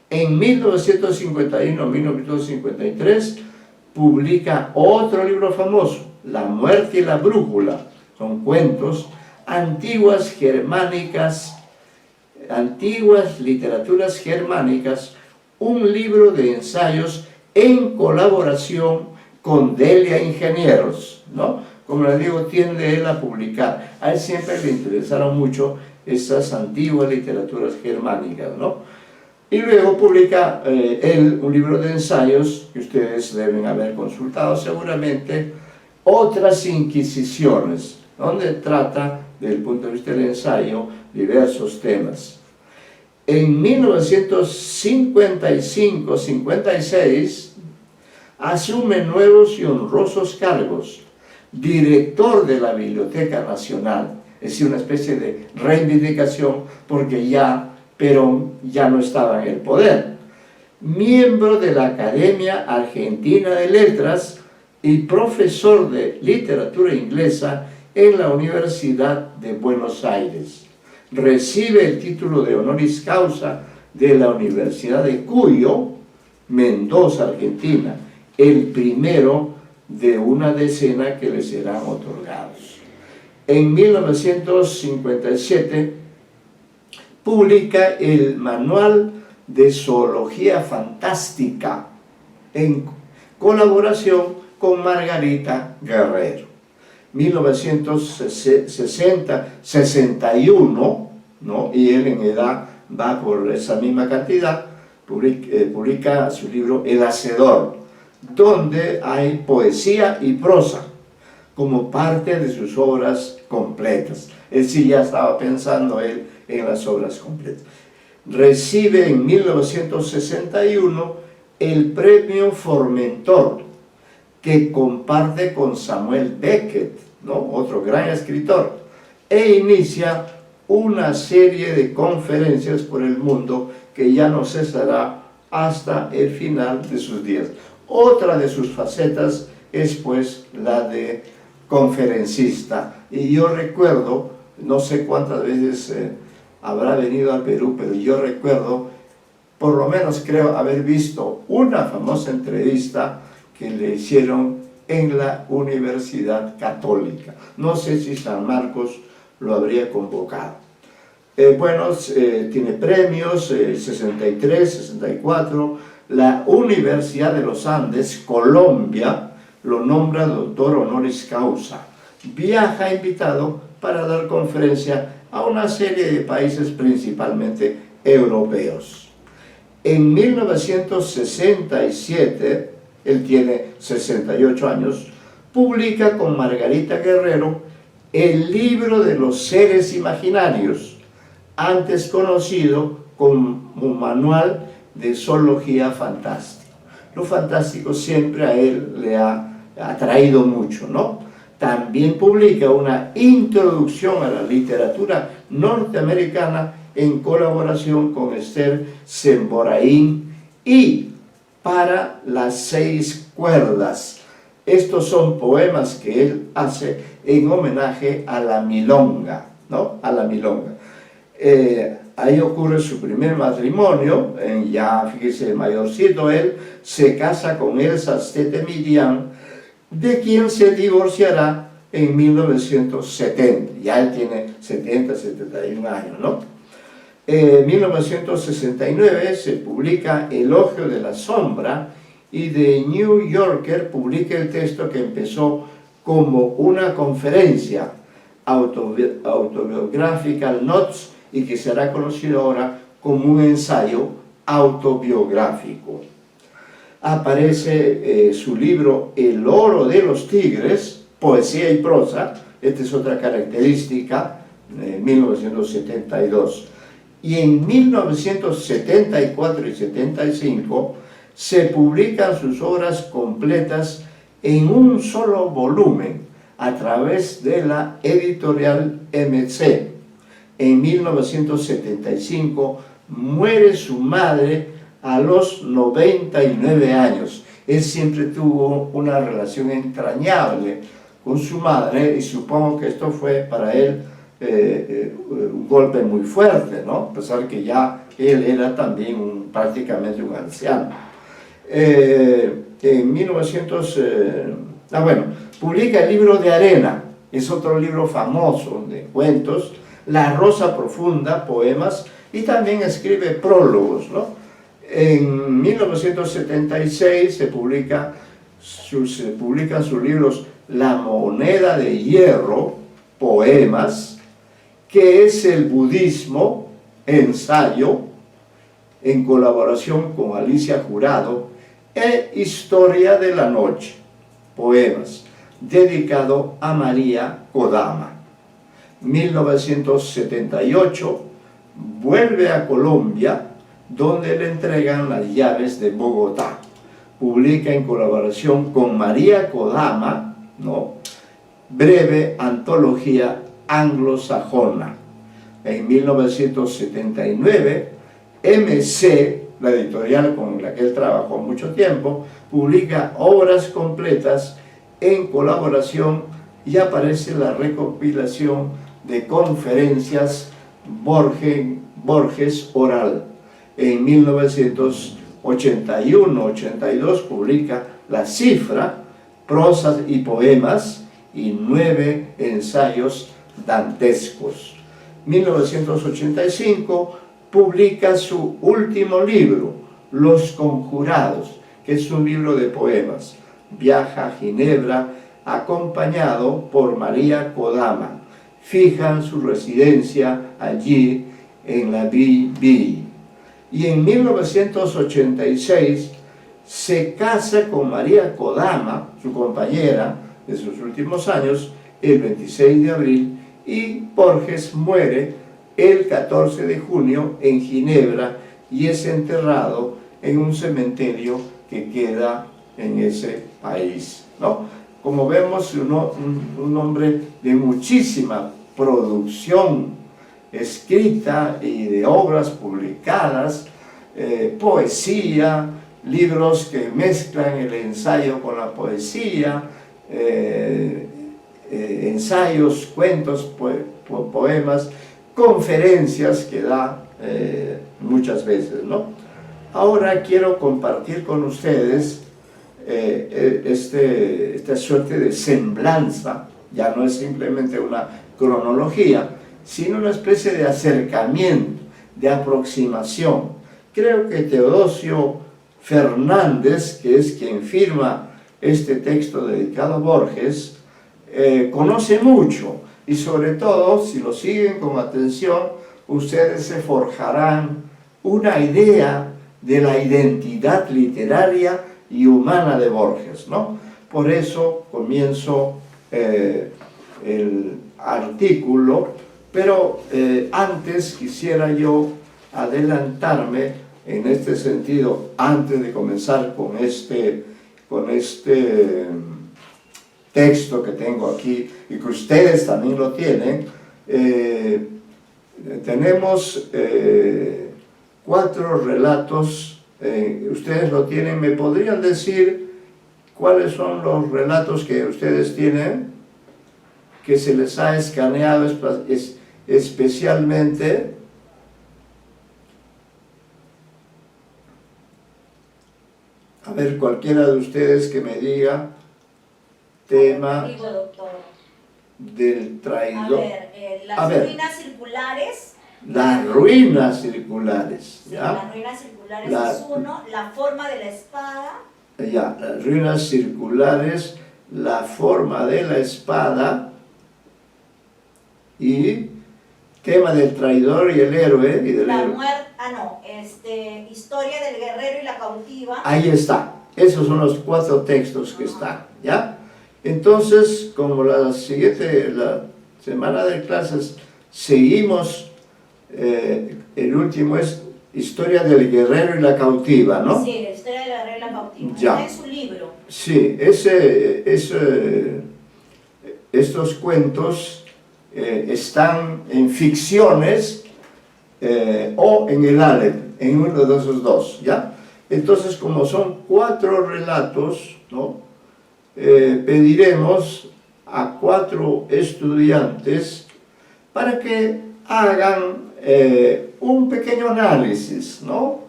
En 1951-1953 publica otro libro famoso, La muerte y la brújula. Son cuentos, antiguas literaturas germánicas, un libro de ensayos en colaboración con Delia Ingenieros, ¿no? Como les digo, tiende él a publicar. A él siempre le interesaron mucho esas antiguas literaturas germánicas, ¿no? Y luego publica él un libro de ensayos que ustedes deben haber consultado seguramente, Otras Inquisiciones, donde trata, desde el punto de vista del ensayo, diversos temas. En 1955-56 asume nuevos y honrosos cargos, director de la Biblioteca Nacional, es decir, una especie de reivindicación porque ya Perón ya no estaba en el poder, miembro de la Academia Argentina de Letras y profesor de literatura inglesa en la Universidad de Buenos Aires. Recibe el título de honoris causa de la Universidad de Cuyo, Mendoza, Argentina, el primero de una decena que le serán otorgados. En 1957 publica el Manual de Zoología Fantástica en colaboración con Margarita Guerrero. 1960-61, ¿no? Y él en edad va por esa misma cantidad, publica su libro El Hacedor, donde hay poesía y prosa como parte de sus obras completas. Él sí ya estaba pensando él en las obras completas. Recibe en 1961 el premio Formentor, que comparte con Samuel Beckett, ¿no? Otro gran escritor, e inicia una serie de conferencias por el mundo que ya no cesará hasta el final de sus días. Otra de sus facetas es pues la de conferencista, y yo recuerdo, no sé cuántas veces habrá venido al Perú, pero yo recuerdo, por lo menos creo haber visto una famosa entrevista que le hicieron en la Universidad Católica. No sé si San Marcos lo habría convocado. Tiene premios, 63, 64, la Universidad de los Andes, Colombia, lo nombra doctor honoris causa. Viaja invitado para dar conferencia a una serie de países principalmente europeos. En 1967, él tiene 68 años, publica con Margarita Guerrero el libro de los seres imaginarios, antes conocido como Manual de Zoología Fantástica. Lo fantástico siempre a él le ha atraído mucho, ¿no? También publica una introducción a la literatura norteamericana en colaboración con Esther Semboraín y Para las 6 cuerdas. Estos son poemas que él hace en homenaje a la milonga, ¿no? A la milonga. Ahí ocurre su primer matrimonio, ya fíjese, mayorcito él, se casa con Elsa Stete Miriam, de quien se divorciará en 1970, ya él tiene 70, 71 años, ¿no? En 1969 se publica Elogio de la Sombra y The New Yorker publica el texto que empezó como una conferencia, Autobiographical Notes, y que será conocido ahora como un ensayo autobiográfico. Aparece su libro El oro de los tigres, poesía y prosa, esta es otra característica, 1972. Y en 1974 y 75 se publican sus obras completas en un solo volumen a través de la editorial MC. En 1975 muere su madre a los 99 años. Él siempre tuvo una relación entrañable con su madre y supongo que esto fue para él un golpe muy fuerte, ¿no? A pesar que ya él era también prácticamente un anciano. En 1900, publica el libro de Arena, es otro libro famoso de cuentos, La Rosa Profunda, poemas, y también escribe prólogos, ¿no? En 1976 se publican sus libros La Moneda de Hierro, poemas, que es el budismo, ensayo, en colaboración con Alicia Jurado, e Historia de la Noche, poemas, dedicado a María Kodama. 1978 vuelve a Colombia, donde le entregan las llaves de Bogotá. Publica en colaboración con María Kodama, ¿no?, breve antología anglosajona. En 1979, MC, la editorial con la que él trabajó mucho tiempo, publica obras completas en colaboración y aparece la recopilación de conferencias Borges Oral. En 1981-82 publica La Cifra, prosas y poemas, y 9 ensayos dantescos. 1985 publica su último libro, Los Conjurados, que es un libro de poemas. Viaja a Ginebra acompañado por María Kodama. Fijan su residencia allí en la BB. Y en 1986 se casa con María Kodama, su compañera de sus últimos años, el 26 de abril, y Borges muere el 14 de junio en Ginebra y es enterrado en un cementerio que queda en ese país, ¿no? Como vemos, un hombre de muchísima producción escrita y de obras publicadas, poesía, libros que mezclan el ensayo con la poesía, ensayos, cuentos, poemas, conferencias que da muchas veces, ¿no? Ahora quiero compartir con ustedes esta suerte de semblanza, ya no es simplemente una cronología, sino una especie de acercamiento, de aproximación. Creo que Teodosio Fernández, que es quien firma este texto dedicado a Borges, conoce mucho, y sobre todo, si lo siguen con atención, ustedes se forjarán una idea de la identidad literaria y humana de Borges, ¿no? Por eso comienzo el artículo, pero antes quisiera yo adelantarme en este sentido, antes de comenzar con este texto que tengo aquí, y que ustedes también lo tienen. Tenemos 4 relatos, ustedes lo tienen. ¿Me podrían decir cuáles son los relatos que ustedes tienen, que se les ha escaneado especialmente? A ver, cualquiera de ustedes que me diga. Tema
Digo, doctor.
del traidor.
Las ruinas circulares.
Las ruinas circulares,
Sí,
¿ya?
las ruinas circulares
La-
es uno. La forma de la espada.
Ya, las ruinas circulares, la forma de la espada y tema del traidor y el héroe. Y del
La
héroe.
muerte. Historia del guerrero y la cautiva.
Ahí está, esos son los 4 textos que están, ¿ya? Entonces, como la semana de clases seguimos, el último es Historia del guerrero y la cautiva, ¿no?
Sí, la historia del guerrero y la cautiva.
Ya.
Está en su libro.
Sí, estos cuentos están en ficciones o en el Aleph, en uno de esos dos, ¿ya? Entonces, como son 4 relatos, ¿no? Pediremos a 4 estudiantes para que hagan un pequeño análisis, ¿no?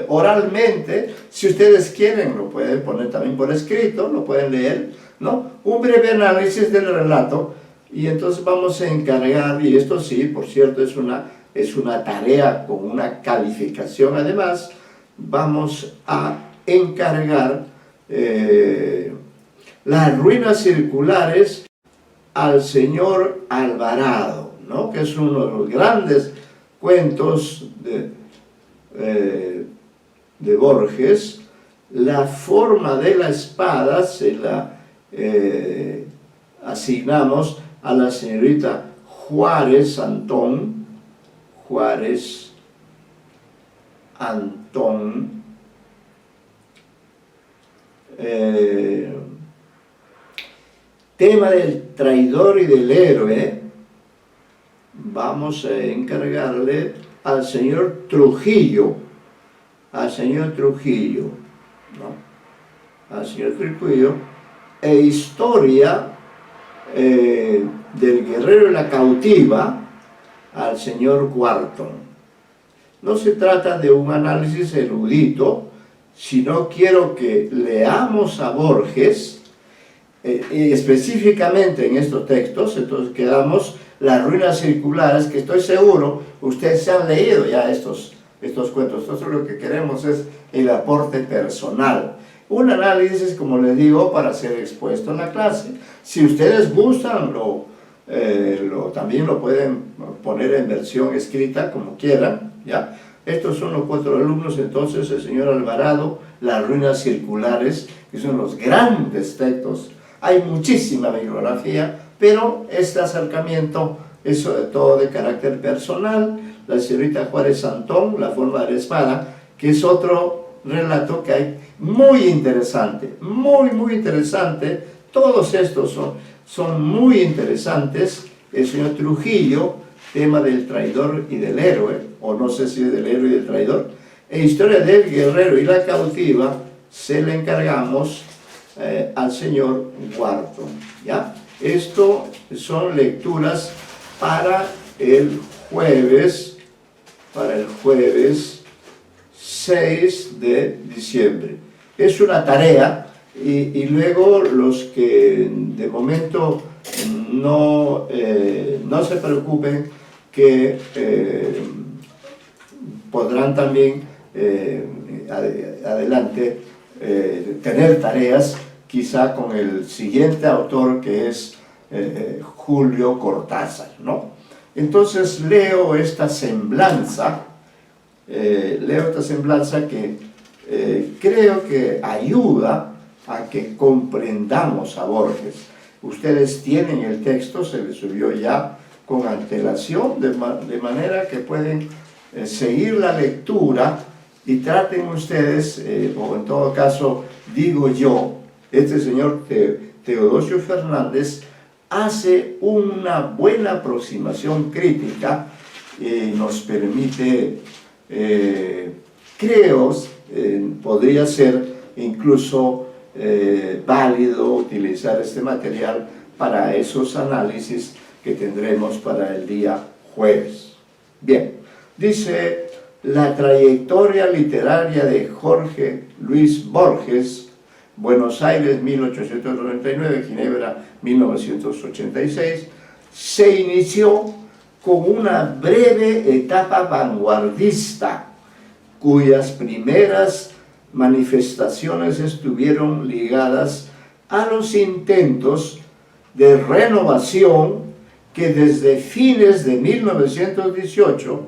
Oralmente, si ustedes quieren, lo pueden poner también por escrito, lo pueden leer, ¿no? Un breve análisis del relato, y entonces vamos a encargar, y esto sí, por cierto, es una tarea con una calificación. Además, vamos a encargar las ruinas circulares al señor Alvarado, ¿no? Que es uno de los grandes cuentos de Borges. La forma de la espada se la asignamos a la señorita Juárez Antón. Tema del traidor y del héroe, vamos a encargarle al señor Trujillo, ¿no? Al señor Trujillo, e historia del guerrero y la cautiva al señor Wharton. No se trata de un análisis erudito, sino quiero que leamos a Borges, y específicamente en estos textos. Entonces quedamos las ruinas circulares, que estoy seguro ustedes se han leído ya estos cuentos. Entonces lo que queremos es el aporte personal. Un análisis, como les digo, para ser expuesto en la clase. Si ustedes gustan, también lo pueden poner en versión escrita, como quieran, ¿ya? Estos son los 4 alumnos. Entonces el señor Alvarado, las ruinas circulares, que son los grandes textos. Hay muchísima bibliografía, pero este acercamiento es sobre todo de carácter personal. La señorita Juárez Antón, la forma de la espada, que es otro relato que hay muy interesante, muy interesante. Todos estos son muy interesantes. El señor Trujillo, tema del traidor y del héroe, o no sé si del héroe y del traidor, e historia del guerrero y la cautiva, se le encargamos al señor Wharton, ¿ya? Esto son lecturas para el jueves 6 de diciembre. Es una tarea, y luego los que de momento no se preocupen, que podrán también adelante tener tareas quizá con el siguiente autor, que es Julio Cortázar, ¿no? Entonces leo esta semblanza que creo que ayuda a que comprendamos a Borges. Ustedes tienen el texto, se les subió ya con antelación, de manera que pueden seguir la lectura y traten ustedes, o en todo caso digo yo, este señor Teodosio Fernández hace una buena aproximación crítica y nos permite, creo, podría ser incluso válido utilizar este material para esos análisis que tendremos para el día jueves. Bien, dice: la trayectoria literaria de Jorge Luis Borges, Buenos Aires 1899, Ginebra 1986, se inició con una breve etapa vanguardista, cuyas primeras manifestaciones estuvieron ligadas a los intentos de renovación que desde fines de 1918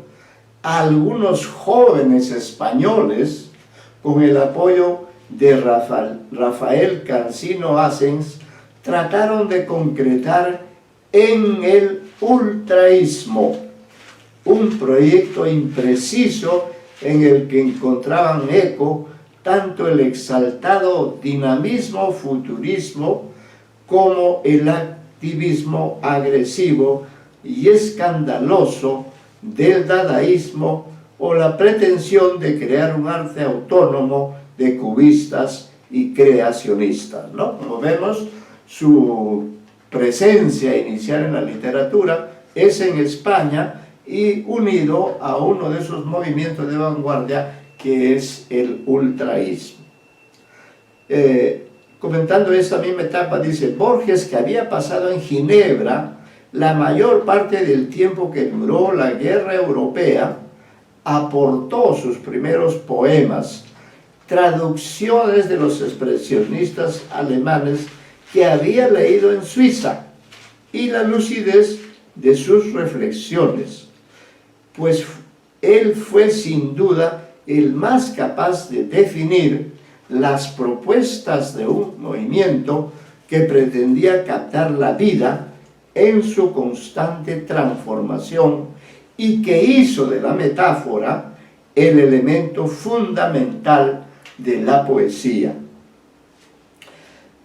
algunos jóvenes españoles, con el apoyo de Rafael Cansino Assens, trataron de concretar en el ultraísmo, un proyecto impreciso en el que encontraban eco tanto el exaltado dinamismo futurismo como el activismo agresivo y escandaloso del dadaísmo, o la pretensión de crear un arte autónomo de cubistas y creacionistas, ¿no? Como vemos, su presencia inicial en la literatura es en España y unido a uno de esos movimientos de vanguardia que es el ultraísmo. Comentando esta misma etapa, dice: Borges, que había pasado en Ginebra la mayor parte del tiempo que duró la guerra europea, aportó sus primeros poemas, traducciones de los expresionistas alemanes que había leído en Suiza, y la lucidez de sus reflexiones, pues él fue sin duda el más capaz de definir las propuestas de un movimiento que pretendía captar la vida en su constante transformación y que hizo de la metáfora el elemento fundamental de la poesía.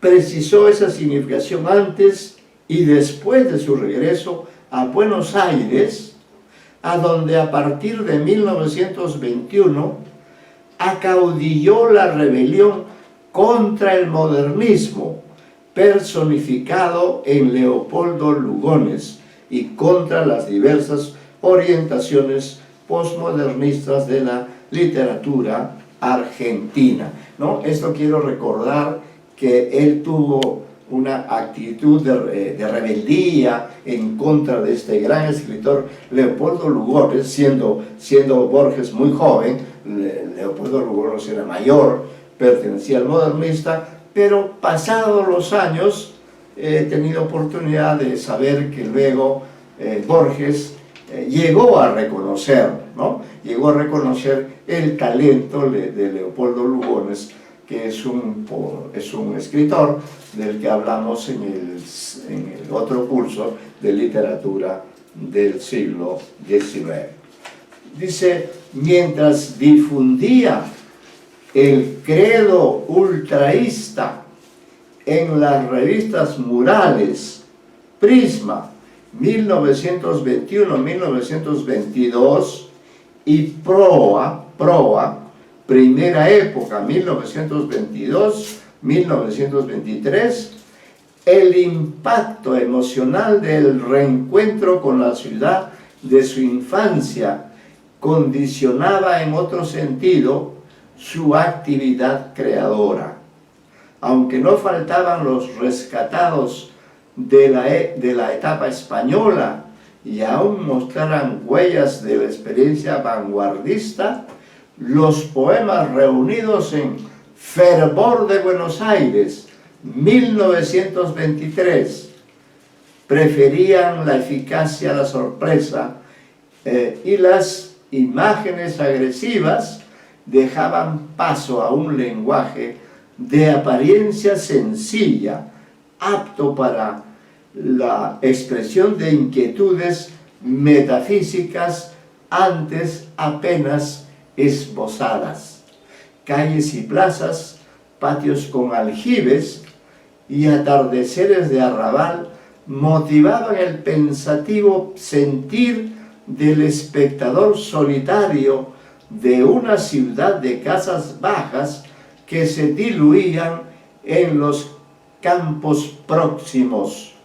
Precisó esa significación antes y después de su regreso a Buenos Aires, a donde a partir de 1921 acaudilló la rebelión contra el modernismo, personificado en Leopoldo Lugones, y contra las diversas orientaciones postmodernistas de la literatura argentina, ¿no? Esto quiero recordar que él tuvo una actitud de rebeldía en contra de este gran escritor Leopoldo Lugones, siendo Borges muy joven. Leopoldo Lugones era mayor, pertenecía al modernista, pero pasados los años he tenido oportunidad de saber que luego Borges llegó a reconocer, ¿no? Llegó a reconocer el talento de Leopoldo Lugones, que es un escritor del que hablamos en el otro curso de literatura del siglo XIX. Dice: mientras difundía el credo ultraísta en las revistas Murales, Prisma, 1921-1922, y Proa, Primera Época, 1922-1923, el impacto emocional del reencuentro con la ciudad de su infancia condicionaba en otro sentido su actividad creadora. Aunque no faltaban los rescatados de la etapa española y aún mostraran huellas de la experiencia vanguardista, los poemas reunidos en Fervor de Buenos Aires, 1923, preferían la eficacia a la sorpresa y las imágenes agresivas dejaban paso a un lenguaje de apariencia sencilla, apto para la expresión de inquietudes metafísicas antes apenas esbozadas. Calles y plazas, patios con aljibes y atardeceres de arrabal motivaban el pensativo sentir del espectador solitario de una ciudad de casas bajas que se diluían en los campos próximos.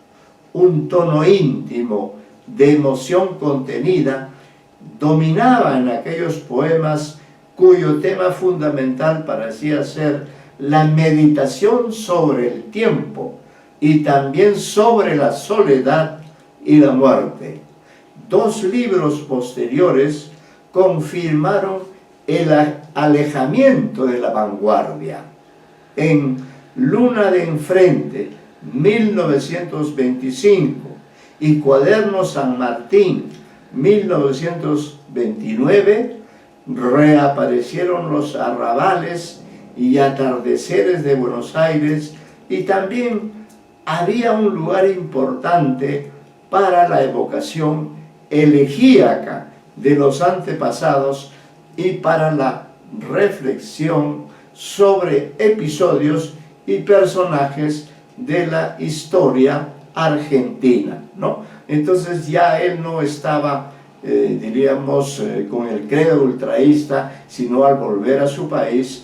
Un tono íntimo de emoción contenida dominaba en aquellos poemas cuyo tema fundamental parecía ser la meditación sobre el tiempo y también sobre la soledad y la muerte. Dos libros posteriores confirmaron el alejamiento de la vanguardia. En Luna de Enfrente, 1925, y Cuaderno San Martín, 1929, reaparecieron los arrabales y atardeceres de Buenos Aires, y también había un lugar importante para la evocación elegíaca de los antepasados y para la reflexión sobre episodios y personajes de la historia argentina, ¿no? Entonces ya él no estaba, diríamos, con el credo ultraísta, sino al volver a su país,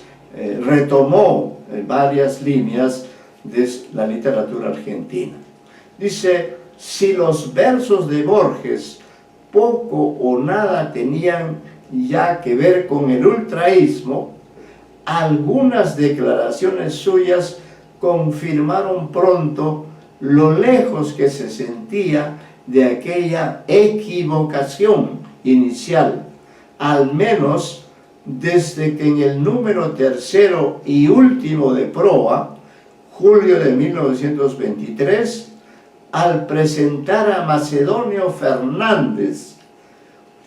retomó varias líneas de la literatura argentina. Dice, si los versos de Borges poco o nada tenían ya que ver con el ultraísmo, algunas declaraciones suyas confirmaron pronto lo lejos que se sentía de aquella equivocación inicial, al menos desde que en el número tercero y último de Proa, julio de 1923, al presentar a Macedonio Fernández,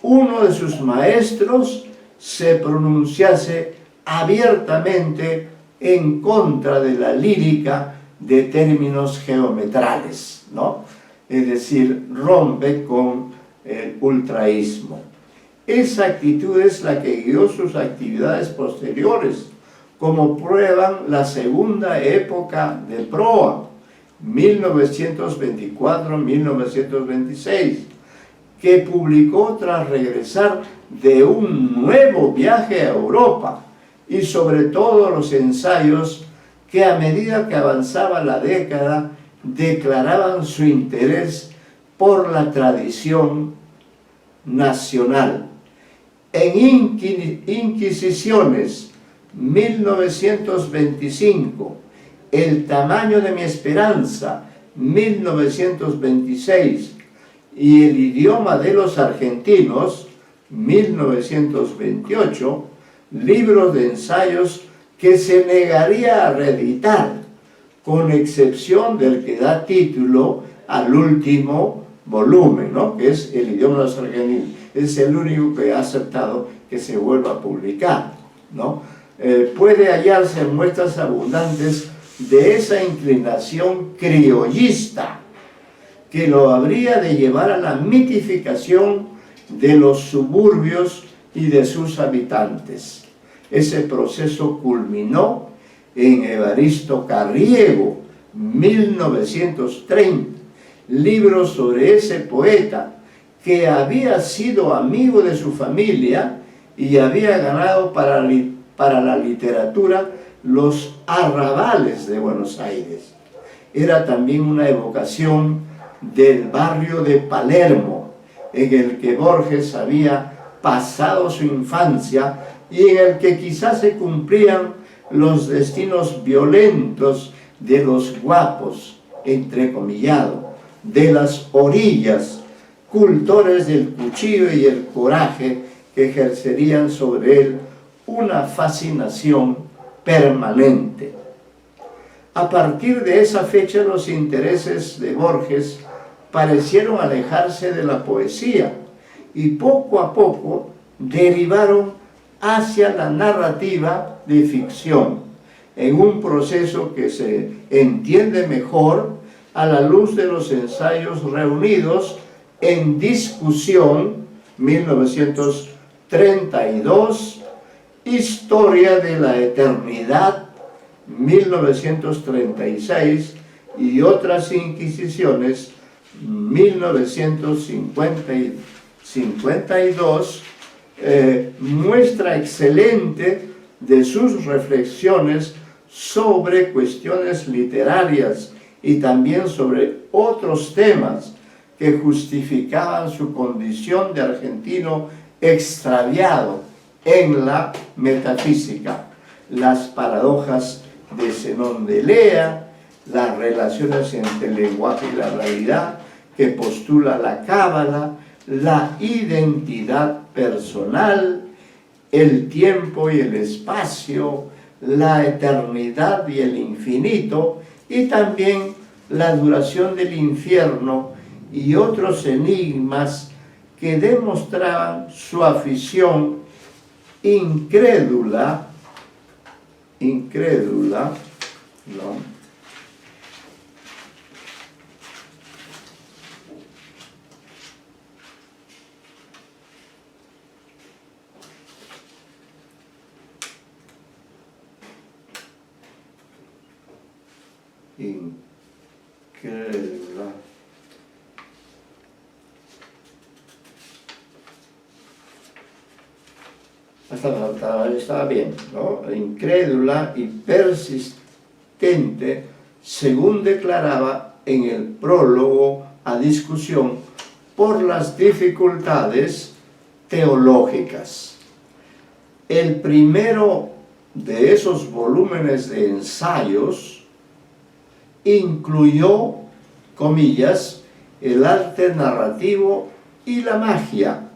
uno de sus maestros, se pronunciase abiertamente en contra de la lírica de términos geometrales, ¿no? Es decir, rompe con el ultraísmo. Esa actitud es la que guió sus actividades posteriores, como prueban la segunda época de Proa, 1924-1926, que publicó tras regresar de un nuevo viaje a Europa, y sobre todo los ensayos que a medida que avanzaba la década declaraban su interés por la tradición nacional. En Inquisiciones, 1925, El tamaño de mi esperanza, 1926, y El idioma de los argentinos, 1928, libros de ensayos que se negaría a reeditar, con excepción del que da título al último volumen, ¿no? Que es El idioma de los argentinos. Es el único que ha aceptado que se vuelva a publicar, ¿no? Puede hallarse muestras abundantes de esa inclinación criollista que lo habría de llevar a la mitificación de los suburbios y de sus habitantes. Ese proceso culminó en Evaristo Carriego, 1930, libro sobre ese poeta que había sido amigo de su familia y había ganado para la literatura los arrabales de Buenos Aires. Era también una evocación del barrio de Palermo, en el que Borges había pasado su infancia y en el que quizás se cumplían los destinos violentos de los guapos, entrecomillado, de las orillas, cultores del cuchillo y el coraje que ejercerían sobre él una fascinación permanente. A partir de esa fecha los intereses de Borges parecieron alejarse de la poesía y poco a poco derivaron hacia la narrativa de ficción, en un proceso que se entiende mejor a la luz de los ensayos reunidos en Discusión, 1932, Historia de la Eternidad, 1936, y Otras Inquisiciones, 1952, muestra excelente de sus reflexiones sobre cuestiones literarias y también sobre otros temas que justificaban su condición de argentino extraviado en la metafísica, las paradojas de Zenón de Lea, las relaciones entre el lenguaje y la realidad que postula la Cábala, la identidad personal, el tiempo y el espacio, la eternidad y el infinito, y también la duración del infierno y otros enigmas que demostraban su afición incrédula, ¿no? Incrédula. Estaba bien, ¿no? Incrédula y persistente, según declaraba en el prólogo a Discusión, por las dificultades teológicas. El primero de esos volúmenes de ensayos incluyó, comillas, el arte narrativo y la magia,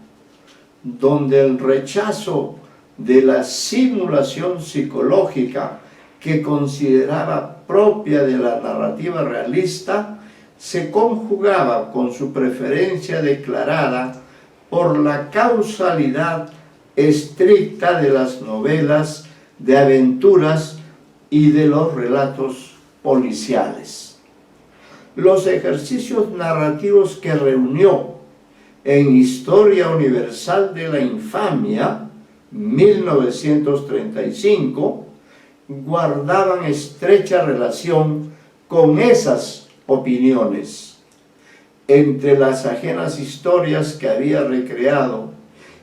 donde el rechazo de la simulación psicológica que consideraba propia de la narrativa realista se conjugaba con su preferencia declarada por la causalidad estricta de las novelas de aventuras y de los relatos policiales. Los ejercicios narrativos que reunió en Historia Universal de la Infamia, 1935, guardaban estrecha relación con esas opiniones. Entre las ajenas historias que había recreado,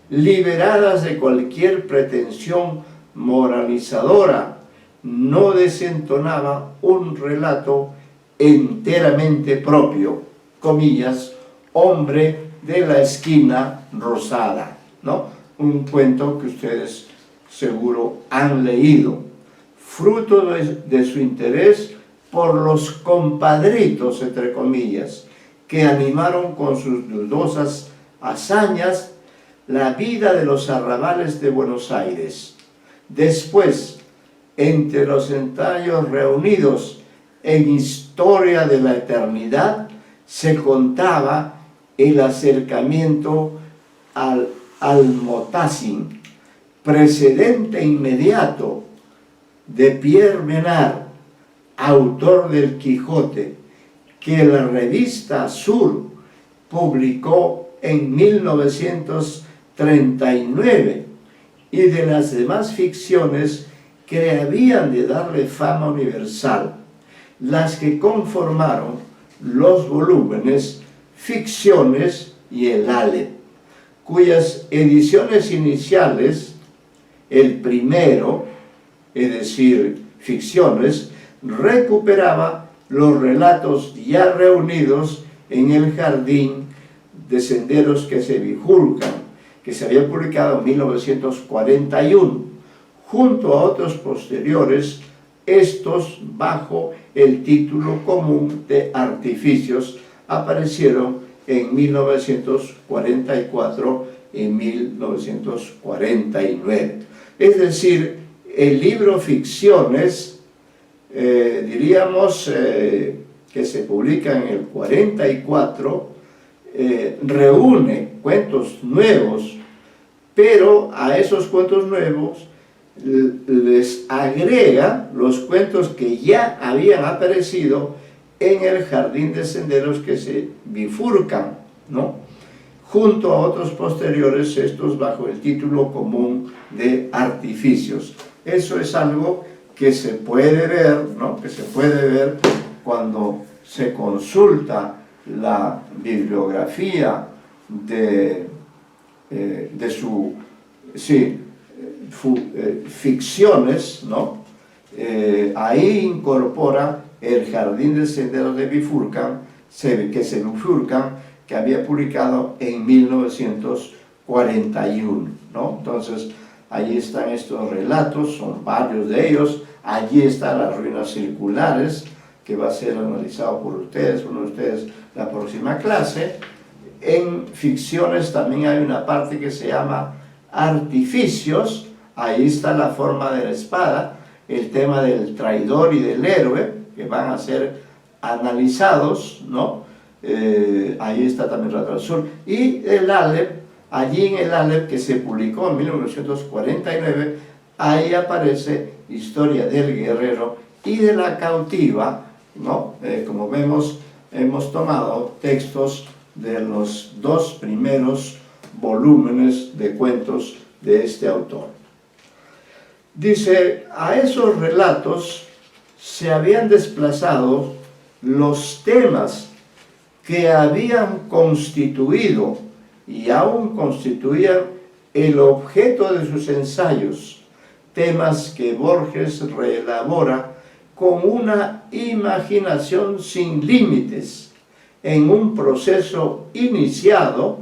liberadas de cualquier pretensión moralizadora, no desentonaba un relato enteramente propio, comillas, Hombre de la Esquina Rosada, ¿no? Un cuento que ustedes seguro han leído, fruto de su interés por los compadritos, entre comillas, que animaron con sus dudosas hazañas la vida de los arrabales de Buenos Aires. Después, entre los ensayos reunidos en Historia de la Eternidad, se contaba el acercamiento al Almotacín, precedente inmediato de Pierre Menard, autor del Quijote, que la revista Sur publicó en 1939, y de las demás ficciones que habían de darle fama universal, las que conformaron los volúmenes Ficciones y el Aleph, cuyas ediciones iniciales, el primero, es decir, Ficciones, recuperaba los relatos ya reunidos en el Jardín de Senderos que se bifurcan, que se había publicado en 1941, junto a otros posteriores, estos bajo el título común de Artificios, aparecieron en 1944 y 1949. Es decir, el libro Ficciones, diríamos que se publica en el 44, reúne cuentos nuevos, pero a esos cuentos nuevos les agrega los cuentos que ya habían aparecido en el jardín de senderos que se bifurcan, ¿no?, junto a otros posteriores, estos bajo el título común de artificios. Eso es algo que se puede ver, ¿no?, que se puede ver cuando se consulta la bibliografía de ficciones, ¿no? Ahí incorpora el jardín de senderos de bifurcan, que había publicado en 1941, ¿no? Entonces, allí están estos relatos, son varios de ellos. Allí están las ruinas circulares, que va a ser analizado por ustedes, uno de ustedes, la próxima clase. En ficciones también hay una parte que se llama artificios. Ahí está la forma de la espada, el tema del traidor y del héroe, que van a ser analizados, ¿no? Ahí está también la traducción. Y el Aleph, allí en el Aleph, que se publicó en 1949, ahí aparece historia del guerrero y de la cautiva, ¿no? Como vemos, hemos tomado textos de los 2 primeros volúmenes de cuentos de este autor. Dice, a esos relatos se habían desplazado los temas que habían constituido y aún constituían el objeto de sus ensayos, temas que Borges reelabora con una imaginación sin límites, en un proceso iniciado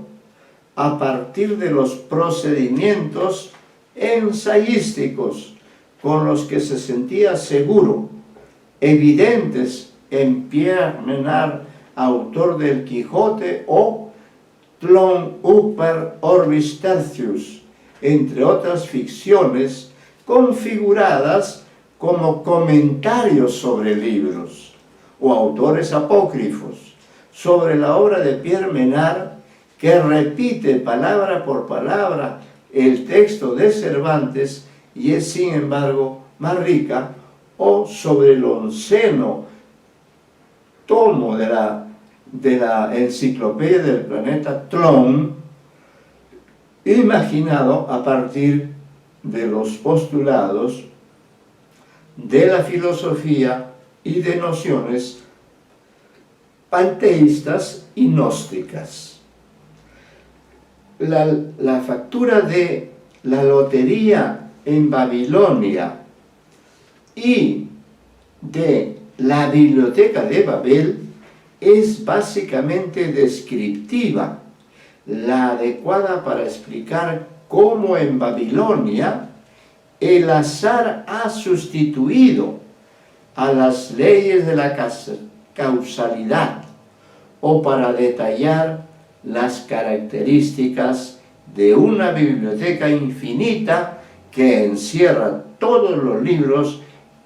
a partir de los procedimientos ensayísticos con los que se sentía seguro, evidentes en Pierre Menard, autor del Quijote, o Tlön Upper Orbis Tertius, entre otras ficciones configuradas como comentarios sobre libros o autores apócrifos, sobre la obra de Pierre Menard, que repite palabra por palabra el texto de Cervantes y es sin embargo más rica, o sobre el 11º tomo de la enciclopedia del planeta Tlön, imaginado a partir de los postulados de la filosofía y de nociones panteístas y gnósticas. La factura de la lotería en Babilonia y de la biblioteca de Babel es básicamente descriptiva, la adecuada para explicar cómo en Babilonia el azar ha sustituido a las leyes de la causalidad, o para detallar las características de una biblioteca infinita que encierra todos los libros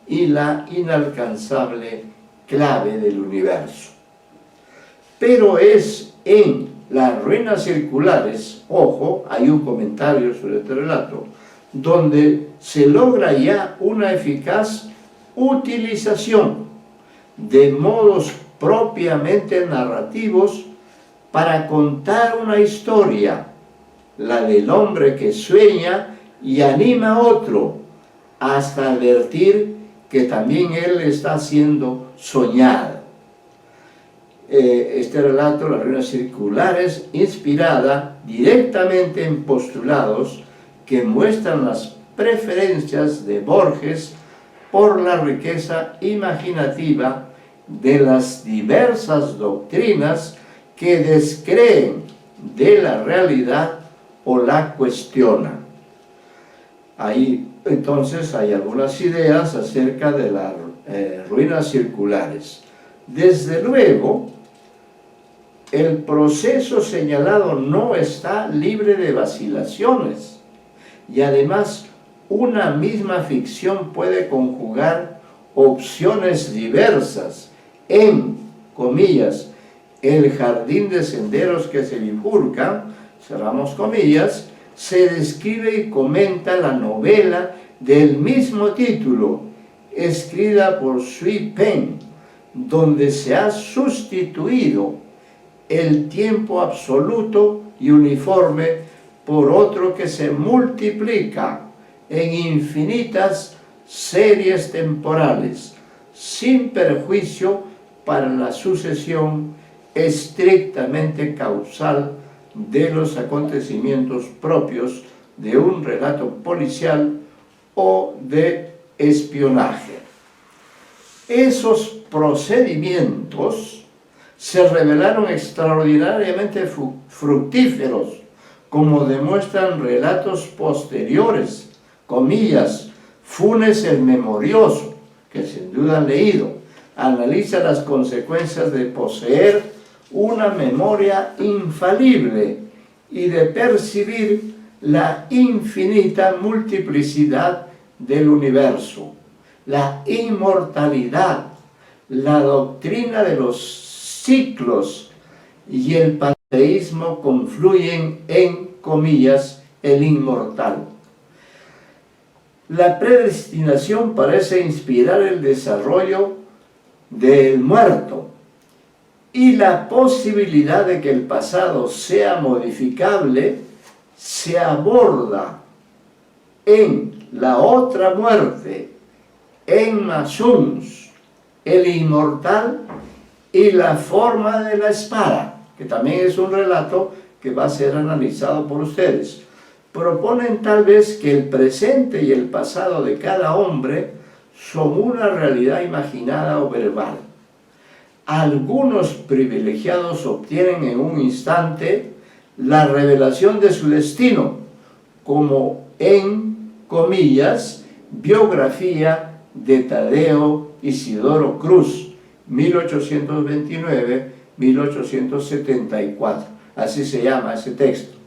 y la inalcanzable clave del universo. Pero es en las ruinas circulares, ojo, hay un comentario sobre este relato, donde se logra ya una eficaz utilización de modos propiamente narrativos para contar una historia, la del hombre que sueña y anima a otro, hasta advertir que también él está siendo soñado. Este relato, Las ruinas circulares, inspirada directamente en postulados que muestran las preferencias de Borges por la riqueza imaginativa de las diversas doctrinas que descreen de la realidad o la cuestionan. Ahí entonces hay algunas ideas acerca de las ruinas circulares. Desde luego, el proceso señalado no está libre de vacilaciones y además una misma ficción puede conjugar opciones diversas en, comillas, el jardín de senderos que se bifurcan, cerramos comillas, se describe y comenta la novela del mismo título, escrita por Sui Pen, donde se ha sustituido el tiempo absoluto y uniforme por otro que se multiplica en infinitas series temporales, sin perjuicio para la sucesión estrictamente causal de los acontecimientos propios de un relato policial o de espionaje. Esos procedimientos se revelaron extraordinariamente fructíferos, como demuestran relatos posteriores, comillas, Funes el Memorioso, que sin duda han leído, analiza las consecuencias de poseer una memoria infalible y de percibir la infinita multiplicidad del universo, la inmortalidad, la doctrina de los ciclos y el panteísmo confluyen en, comillas, el inmortal. La predestinación parece inspirar el desarrollo del muerto y la posibilidad de que el pasado sea modificable se aborda en la otra muerte, en Masuns, el inmortal y la forma de la espada, que también es un relato que va a ser analizado por ustedes. Proponen tal vez que el presente y el pasado de cada hombre son una realidad imaginada o verbal. Algunos privilegiados obtienen en un instante la revelación de su destino, como en, comillas, biografía de Tadeo Isidoro Cruz, 1829-1874. Así se llama ese texto.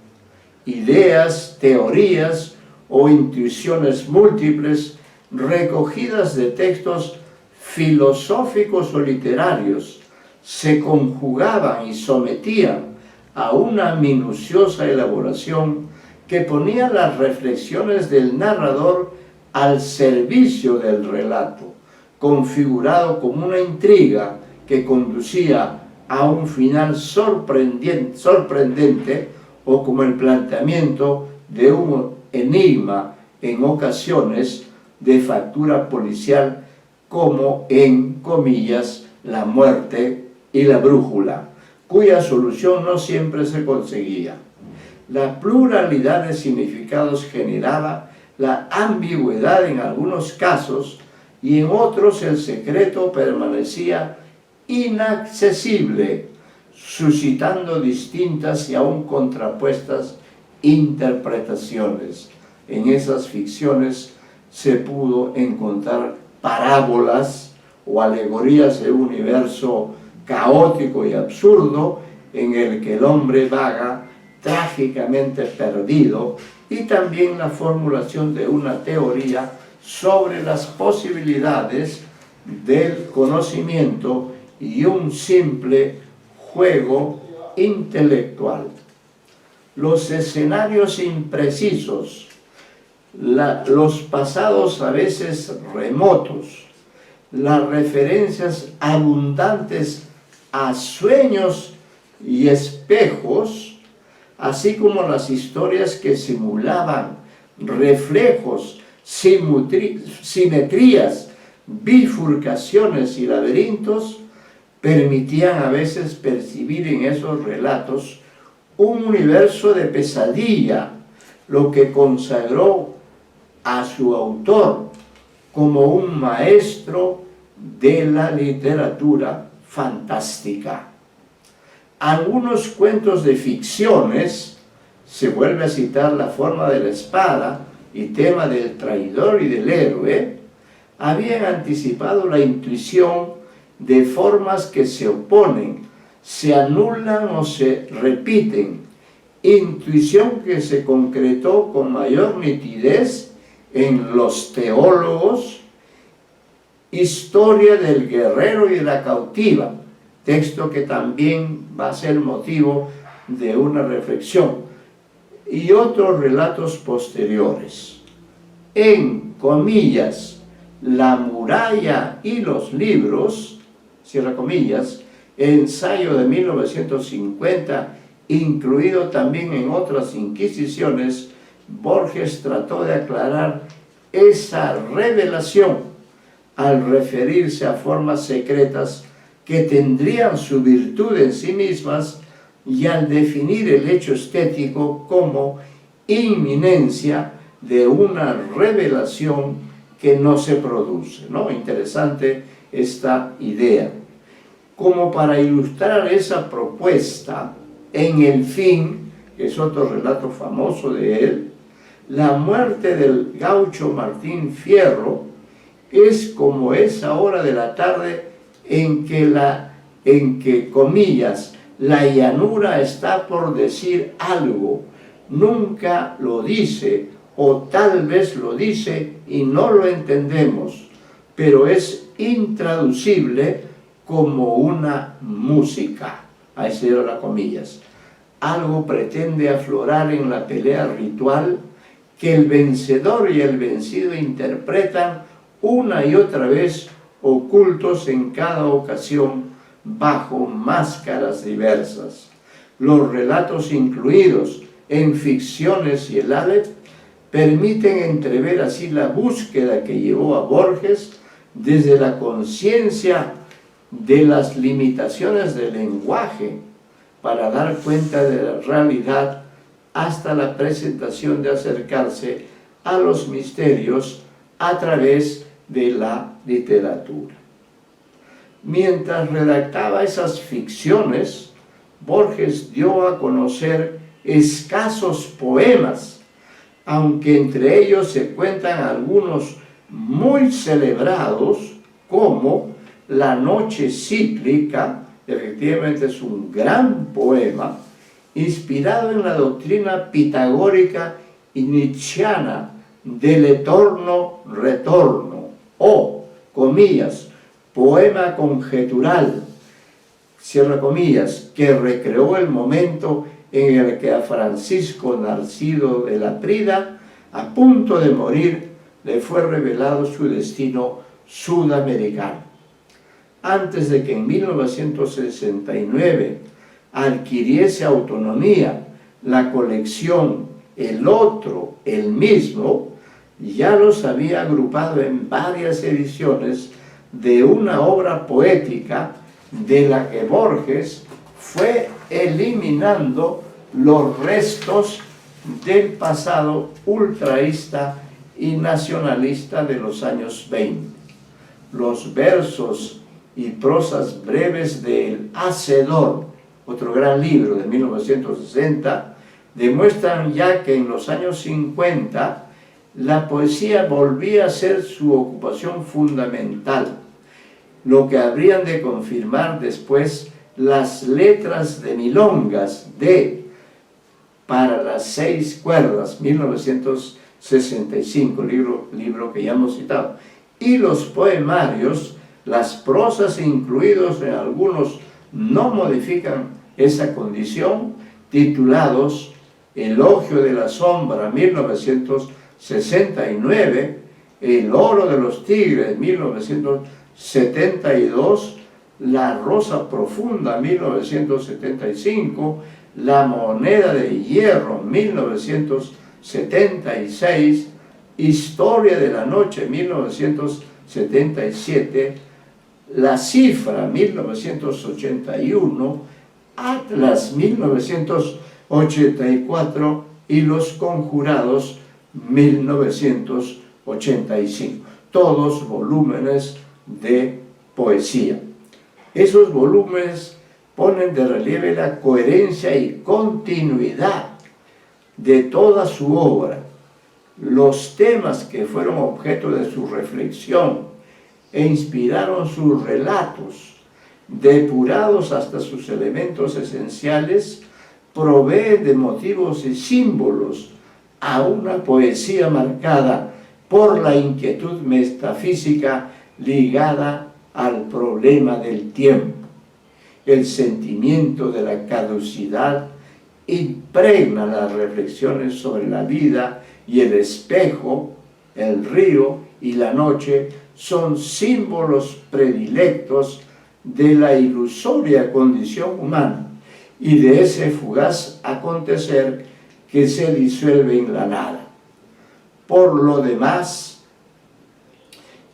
Ideas, teorías o intuiciones múltiples recogidas de textos filosóficos o literarios se conjugaban y sometían a una minuciosa elaboración que ponía las reflexiones del narrador al servicio del relato, configurado como una intriga que conducía a un final sorprendente o como el planteamiento de un enigma en ocasiones de factura policial, como en, comillas, La muerte y la brújula, cuya solución no siempre se conseguía. La pluralidad de significados generaba la ambigüedad en algunos casos y en otros el secreto permanecía inaccesible, suscitando distintas y aún contrapuestas interpretaciones. En esas ficciones se pudo encontrar parábolas o alegorías de un universo caótico y absurdo en el que el hombre vaga trágicamente perdido, y también la formulación de una teoría sobre las posibilidades del conocimiento y un simple juego intelectual. Los escenarios imprecisos, los pasados a veces remotos, las referencias abundantes a sueños y espejos, así como las historias que simulaban reflejos, simetrías, bifurcaciones y laberintos, permitían a veces percibir en esos relatos un universo de pesadilla, lo que consagró a su autor como un maestro de la literatura fantástica. Algunos cuentos de ficciones, se vuelve a citar La forma de la espada y tema del traidor y del héroe, habían anticipado la intuición de formas que se oponen, se anulan o se repiten, intuición que se concretó con mayor nitidez en Los teólogos, Historia del guerrero y la cautiva, texto que también va a ser motivo de una reflexión, y otros relatos posteriores. En comillas, La muralla y los libros, cierra comillas, ensayo de 1950, incluido también en otras inquisiciones, Borges trató de aclarar esa revelación al referirse a formas secretas que tendrían su virtud en sí mismas y al definir el hecho estético como inminencia de una revelación que no se produce, ¿no? Interesante esta idea. Como para ilustrar esa propuesta, en El fin, que es otro relato famoso de él, la muerte del gaucho Martín Fierro es como esa hora de la tarde en que, comillas, la llanura está por decir algo, nunca lo dice, o tal vez lo dice y no lo entendemos, pero es intraducible como una música. Ahí cierro las comillas. Algo pretende aflorar en la pelea ritual que el vencedor y el vencido interpretan una y otra vez, ocultos en cada ocasión bajo máscaras diversas. Los relatos incluidos en Ficciones y el Aleph permiten entrever así la búsqueda que llevó a Borges desde la conciencia de las limitaciones del lenguaje para dar cuenta de la realidad hasta la presentación de acercarse a los misterios a través de la literatura. Mientras redactaba esas ficciones, Borges dio a conocer escasos poemas, aunque entre ellos se cuentan algunos muy celebrados, como La noche cíclica, efectivamente es un gran poema, inspirado en la doctrina pitagórica y nietzscheana del eterno-retorno, o, comillas, poema conjetural, cierra comillas, que recreó el momento en el que a Francisco Narciso de la Prida, a punto de morir, le fue revelado su destino sudamericano. Antes de que en 1969 adquiriese autonomía la colección El Otro, el Mismo, ya los había agrupado en varias ediciones de una obra poética de la que Borges fue eliminando los restos del pasado ultraísta y nacionalista de los años 20. Los versos y prosas breves de El Hacedor, otro gran libro de 1960, demuestran ya que en los años 50 la poesía volvía a ser su ocupación fundamental, lo que habrían de confirmar después las letras de milongas de Para las 6 cuerdas, 1965, libro que ya hemos citado, y los poemarios, las prosas incluidos en algunos no modifican esa condición, titulados Elogio de la Sombra, 1969, El Oro de los Tigres, 1972, La Rosa Profunda, 1975, La Moneda de Hierro, 1976, Historia de la Noche, 1977, La Cifra, 1981, Atlas, 1984 y Los Conjurados, 1985. Todos volúmenes de poesía. Esos volúmenes ponen de relieve la coherencia y continuidad de toda su obra, los temas que fueron objeto de su reflexión e inspiraron sus relatos, depurados hasta sus elementos esenciales, proveen de motivos y símbolos a una poesía marcada por la inquietud metafísica ligada al problema del tiempo. El sentimiento de la caducidad impregna las reflexiones sobre la vida, y el espejo, el río y la noche son símbolos predilectos de la ilusoria condición humana y de ese fugaz acontecer que se disuelve en la nada. Por lo demás,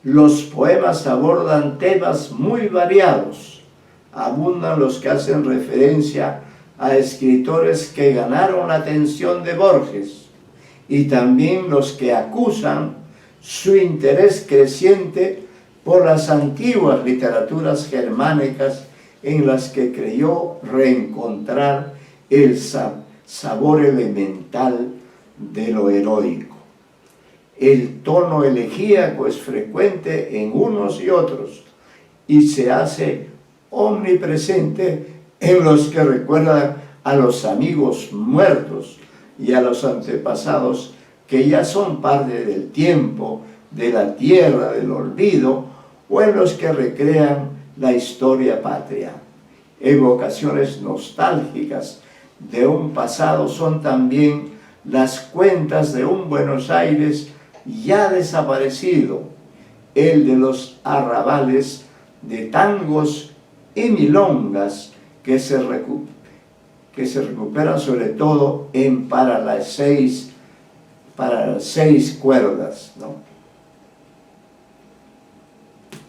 los poemas abordan temas muy variados. Abundan los que hacen referencia a escritores que ganaron la atención de Borges, y también los que acusan su interés creciente por las antiguas literaturas germánicas en las que creyó reencontrar el sabor elemental de lo heroico. El tono elegíaco es frecuente en unos y otros y se hace omnipresente en los que recuerdan a los amigos muertos y a los antepasados que ya son parte del tiempo, de la tierra, del olvido, o en los que recrean la historia patria. Evocaciones nostálgicas de un pasado son también las cuentas de un Buenos Aires ya desaparecido, el de los arrabales de tangos y milongas que se recuperan sobre todo para las seis cuerdas, ¿no?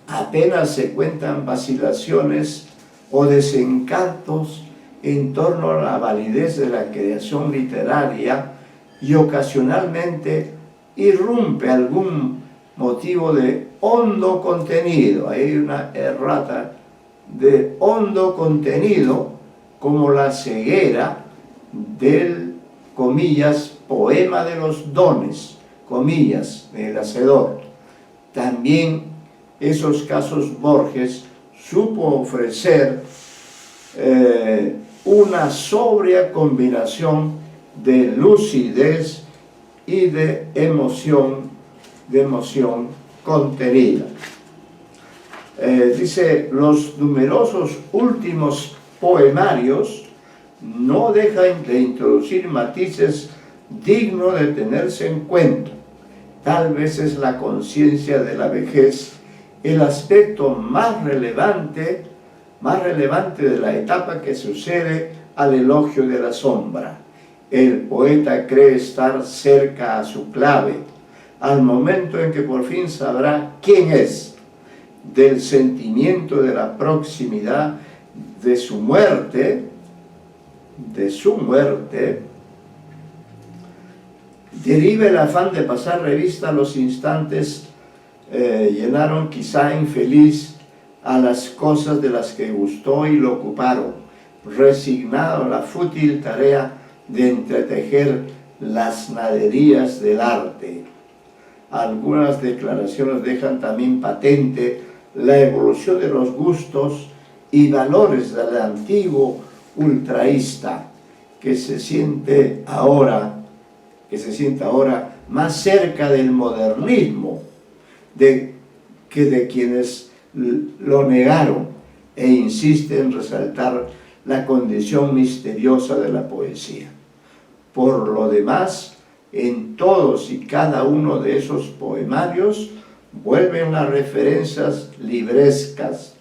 Apenas se cuentan vacilaciones o desencantos en torno a la validez de la creación literaria, y ocasionalmente irrumpe algún motivo de hondo contenido. Hay una errata de hondo contenido, como la ceguera del, comillas, poema de los dones, comillas, del hacedor. También esos casos Borges supo ofrecer una sobria combinación de lucidez y de emoción contenida. Dice, los numerosos últimos poemarios no dejan de introducir matices dignos de tenerse en cuenta. Tal vez es la conciencia de la vejez el aspecto más relevante de la etapa que sucede al elogio de la sombra. El poeta cree estar cerca a su clave, al momento en que por fin sabrá quién es. Del sentimiento de la proximidad de su muerte, deriva el afán de pasar revista a los instantes llenaron quizá infeliz a las cosas de las que gustó y lo ocuparon, resignado a la fútil tarea de entretejer las naderías del arte. Algunas declaraciones dejan también patente la evolución de los gustos y valores del antiguo ultraísta, que se siente ahora más cerca del modernismo que de quienes lo negaron, e insiste en resaltar la condición misteriosa de la poesía. Por lo demás, en todos y cada uno de esos poemarios vuelven las referencias librescas,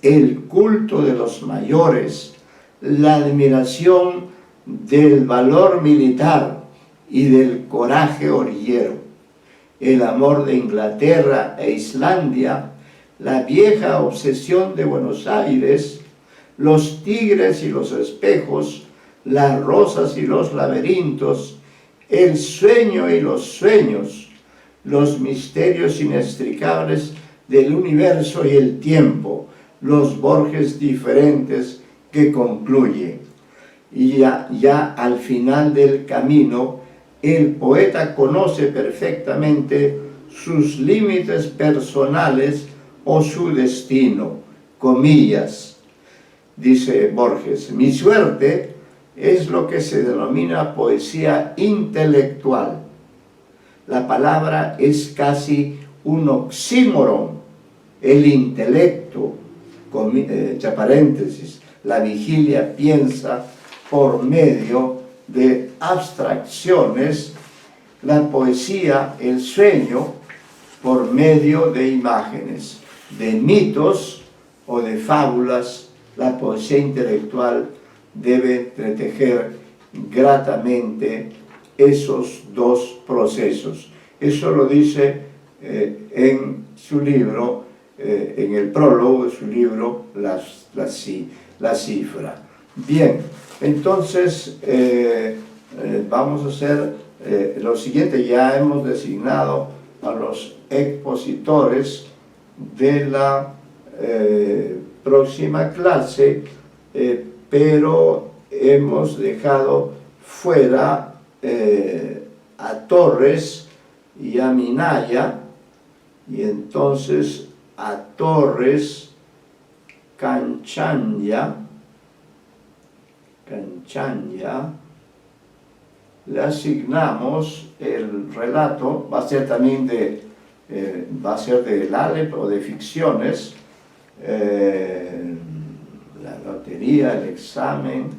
el culto de los mayores, la admiración del valor militar y del coraje orillero, el amor de Inglaterra e Islandia, la vieja obsesión de Buenos Aires, los tigres y los espejos, las rosas y los laberintos, el sueño y los sueños, los misterios inextricables del universo y el tiempo, los Borges diferentes que concluye. Y ya al final del camino, el poeta conoce perfectamente sus límites personales o su destino. Comillas, dice Borges, mi suerte es lo que se denomina poesía intelectual. la palabra es casi un oxímoron. El intelecto, entre paréntesis, la vigilia piensa por medio de abstracciones, la poesía, el sueño, por medio de imágenes, de mitos o de fábulas. La poesía intelectual debe entretejer gratamente esos dos procesos. Eso lo dice en su libro, en el prólogo de su libro, la cifra. Bien, entonces vamos a hacer lo siguiente. Ya hemos designado a los expositores de la próxima clase, pero hemos dejado fuera a Torres y a Minaya, y entonces a Torres Canchanya le asignamos el relato. Va a ser también va a ser del Aleph o de ficciones, la lotería, el examen,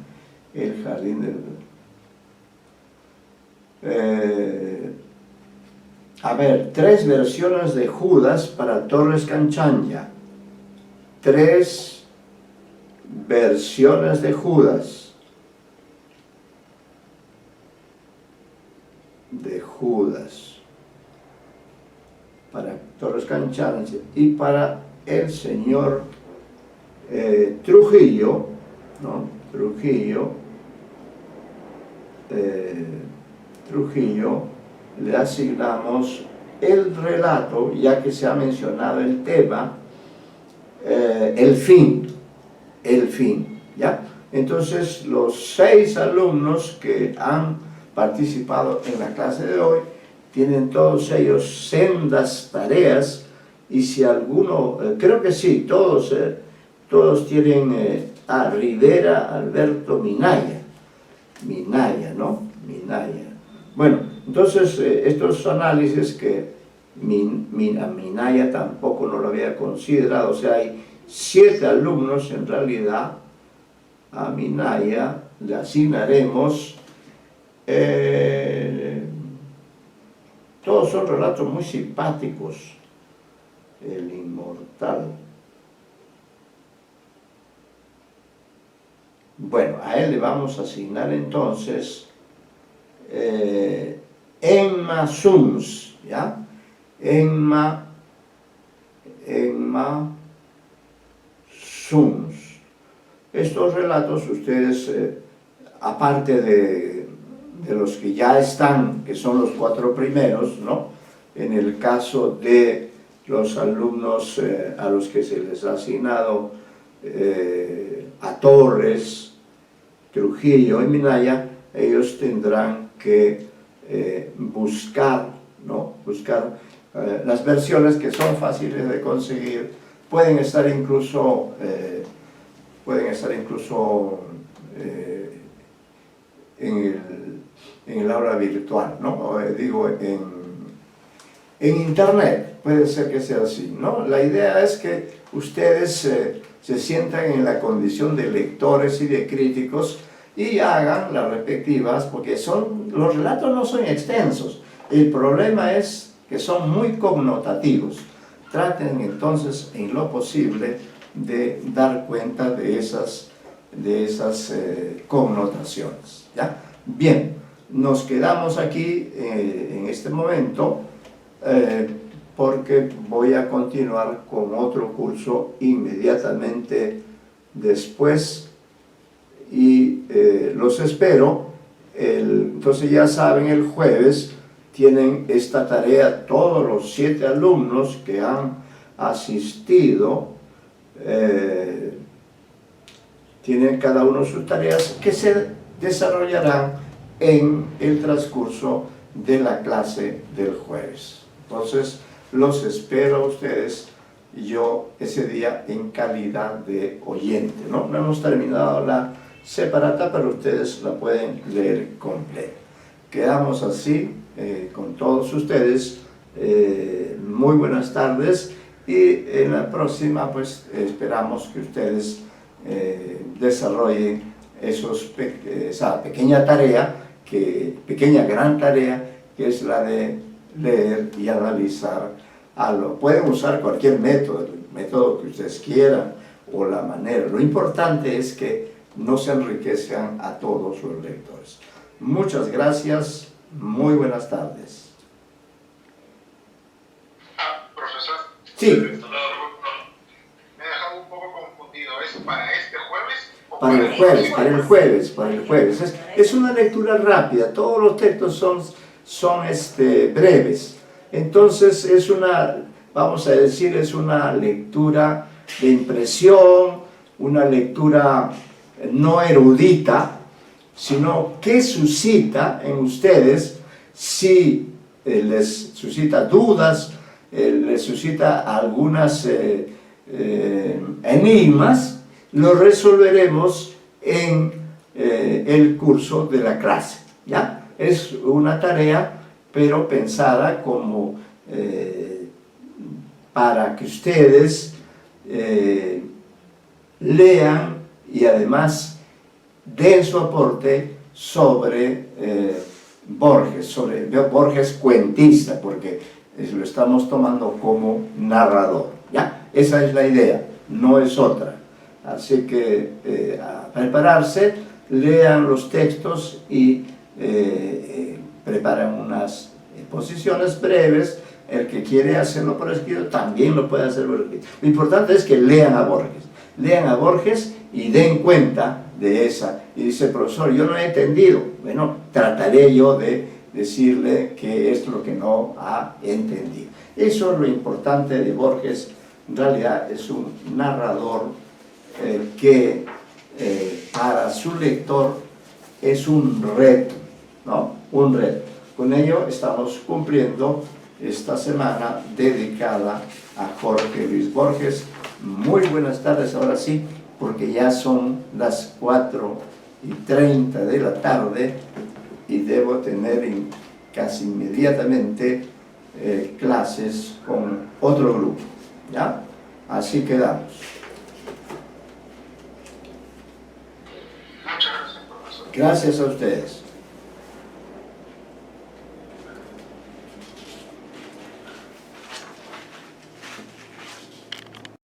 el jardín a ver, 3 versiones de Judas para Torres Canchanya. 3 versiones de Judas. Para Torres Canchanya y para el señor Trujillo, ¿no? Trujillo, le asignamos el relato, ya que se ha mencionado el tema, el fin, ¿ya? Entonces, los 6 alumnos que han participado en la clase de hoy tienen todos ellos sendas tareas, y si alguno, creo que sí, todos tienen a Rivera Alberto Minaya, ¿no? Minaya. Bueno, entonces estos análisis que Minaya tampoco no lo había considerado, o sea, hay 7 alumnos en realidad. A Minaya le asignaremos, todos son relatos muy simpáticos. El inmortal. Bueno, a él le vamos a asignar entonces Enma Sums, ¿ya? Enma Sums. Estos relatos ustedes, aparte de los que ya están, que son los 4 primeros, ¿no? En el caso de los alumnos a los que se les ha asignado a Torres, Trujillo y Minaya, ellos tendrán que buscar las versiones, que son fáciles de conseguir. Pueden estar incluso en el aula virtual, ¿no? Digo, en internet, puede ser que sea así, ¿no? La idea es que ustedes se sientan en la condición de lectores y de críticos y hagan las respectivas, porque los relatos no son extensos. El problema es que son muy connotativos. Traten entonces, en lo posible, de dar cuenta de esas connotaciones, ¿ya? Bien, nos quedamos aquí en este momento, porque voy a continuar con otro curso inmediatamente después, y los espero. Entonces ya saben, el jueves tienen esta tarea todos los 7 alumnos que han asistido, tienen cada uno sus tareas que se desarrollarán en el transcurso de la clase del jueves. Entonces los espero a ustedes, yo ese día en calidad de oyente, ¿no? No hemos terminado la separata, pero ustedes la pueden leer completa. Quedamos así. con todos ustedes. Muy buenas tardes, y en la próxima pues esperamos que ustedes desarrollen esa pequeña tarea, pequeña gran tarea, que es la de leer y analizar algo. Pueden usar cualquier método, el método que ustedes quieran o la manera. Lo importante es que no se enriquezcan a todos los lectores. Muchas gracias, muy buenas tardes.
Profesor.
Sí.
Me he dejado un poco confundido. ¿Es para este jueves? O
Para el jueves. Es una lectura rápida, todos los textos son breves. Entonces es una, vamos a decir, es una lectura de impresión, una lectura no erudita, sino que suscita en ustedes, si les suscita dudas, les suscita algunas enigmas, lo resolveremos en el curso de la clase, ¿ya? Es una tarea, pero pensada como para que ustedes lean y además den su aporte sobre Borges cuentista, porque lo estamos tomando como narrador, ¿ya? Esa es la idea, no es otra. Así que a prepararse, lean los textos y preparen unas exposiciones breves. El que quiere hacerlo por escrito también lo puede hacer por escrito. Lo importante es que lean a Borges y den cuenta de esa. Y dice, profesor, yo no he entendido. Bueno, trataré yo de decirle que es lo que no ha entendido. Eso es lo importante de Borges. En realidad es un narrador que para su lector es un reto, ¿no? Un reto. Con ello estamos cumpliendo esta semana dedicada a Jorge Luis Borges. Muy buenas tardes, ahora sí, porque ya son las 4:30 de la tarde y debo tener casi inmediatamente clases con otro grupo, ¿ya? Así quedamos.
Muchas gracias, profesor.
Gracias a ustedes.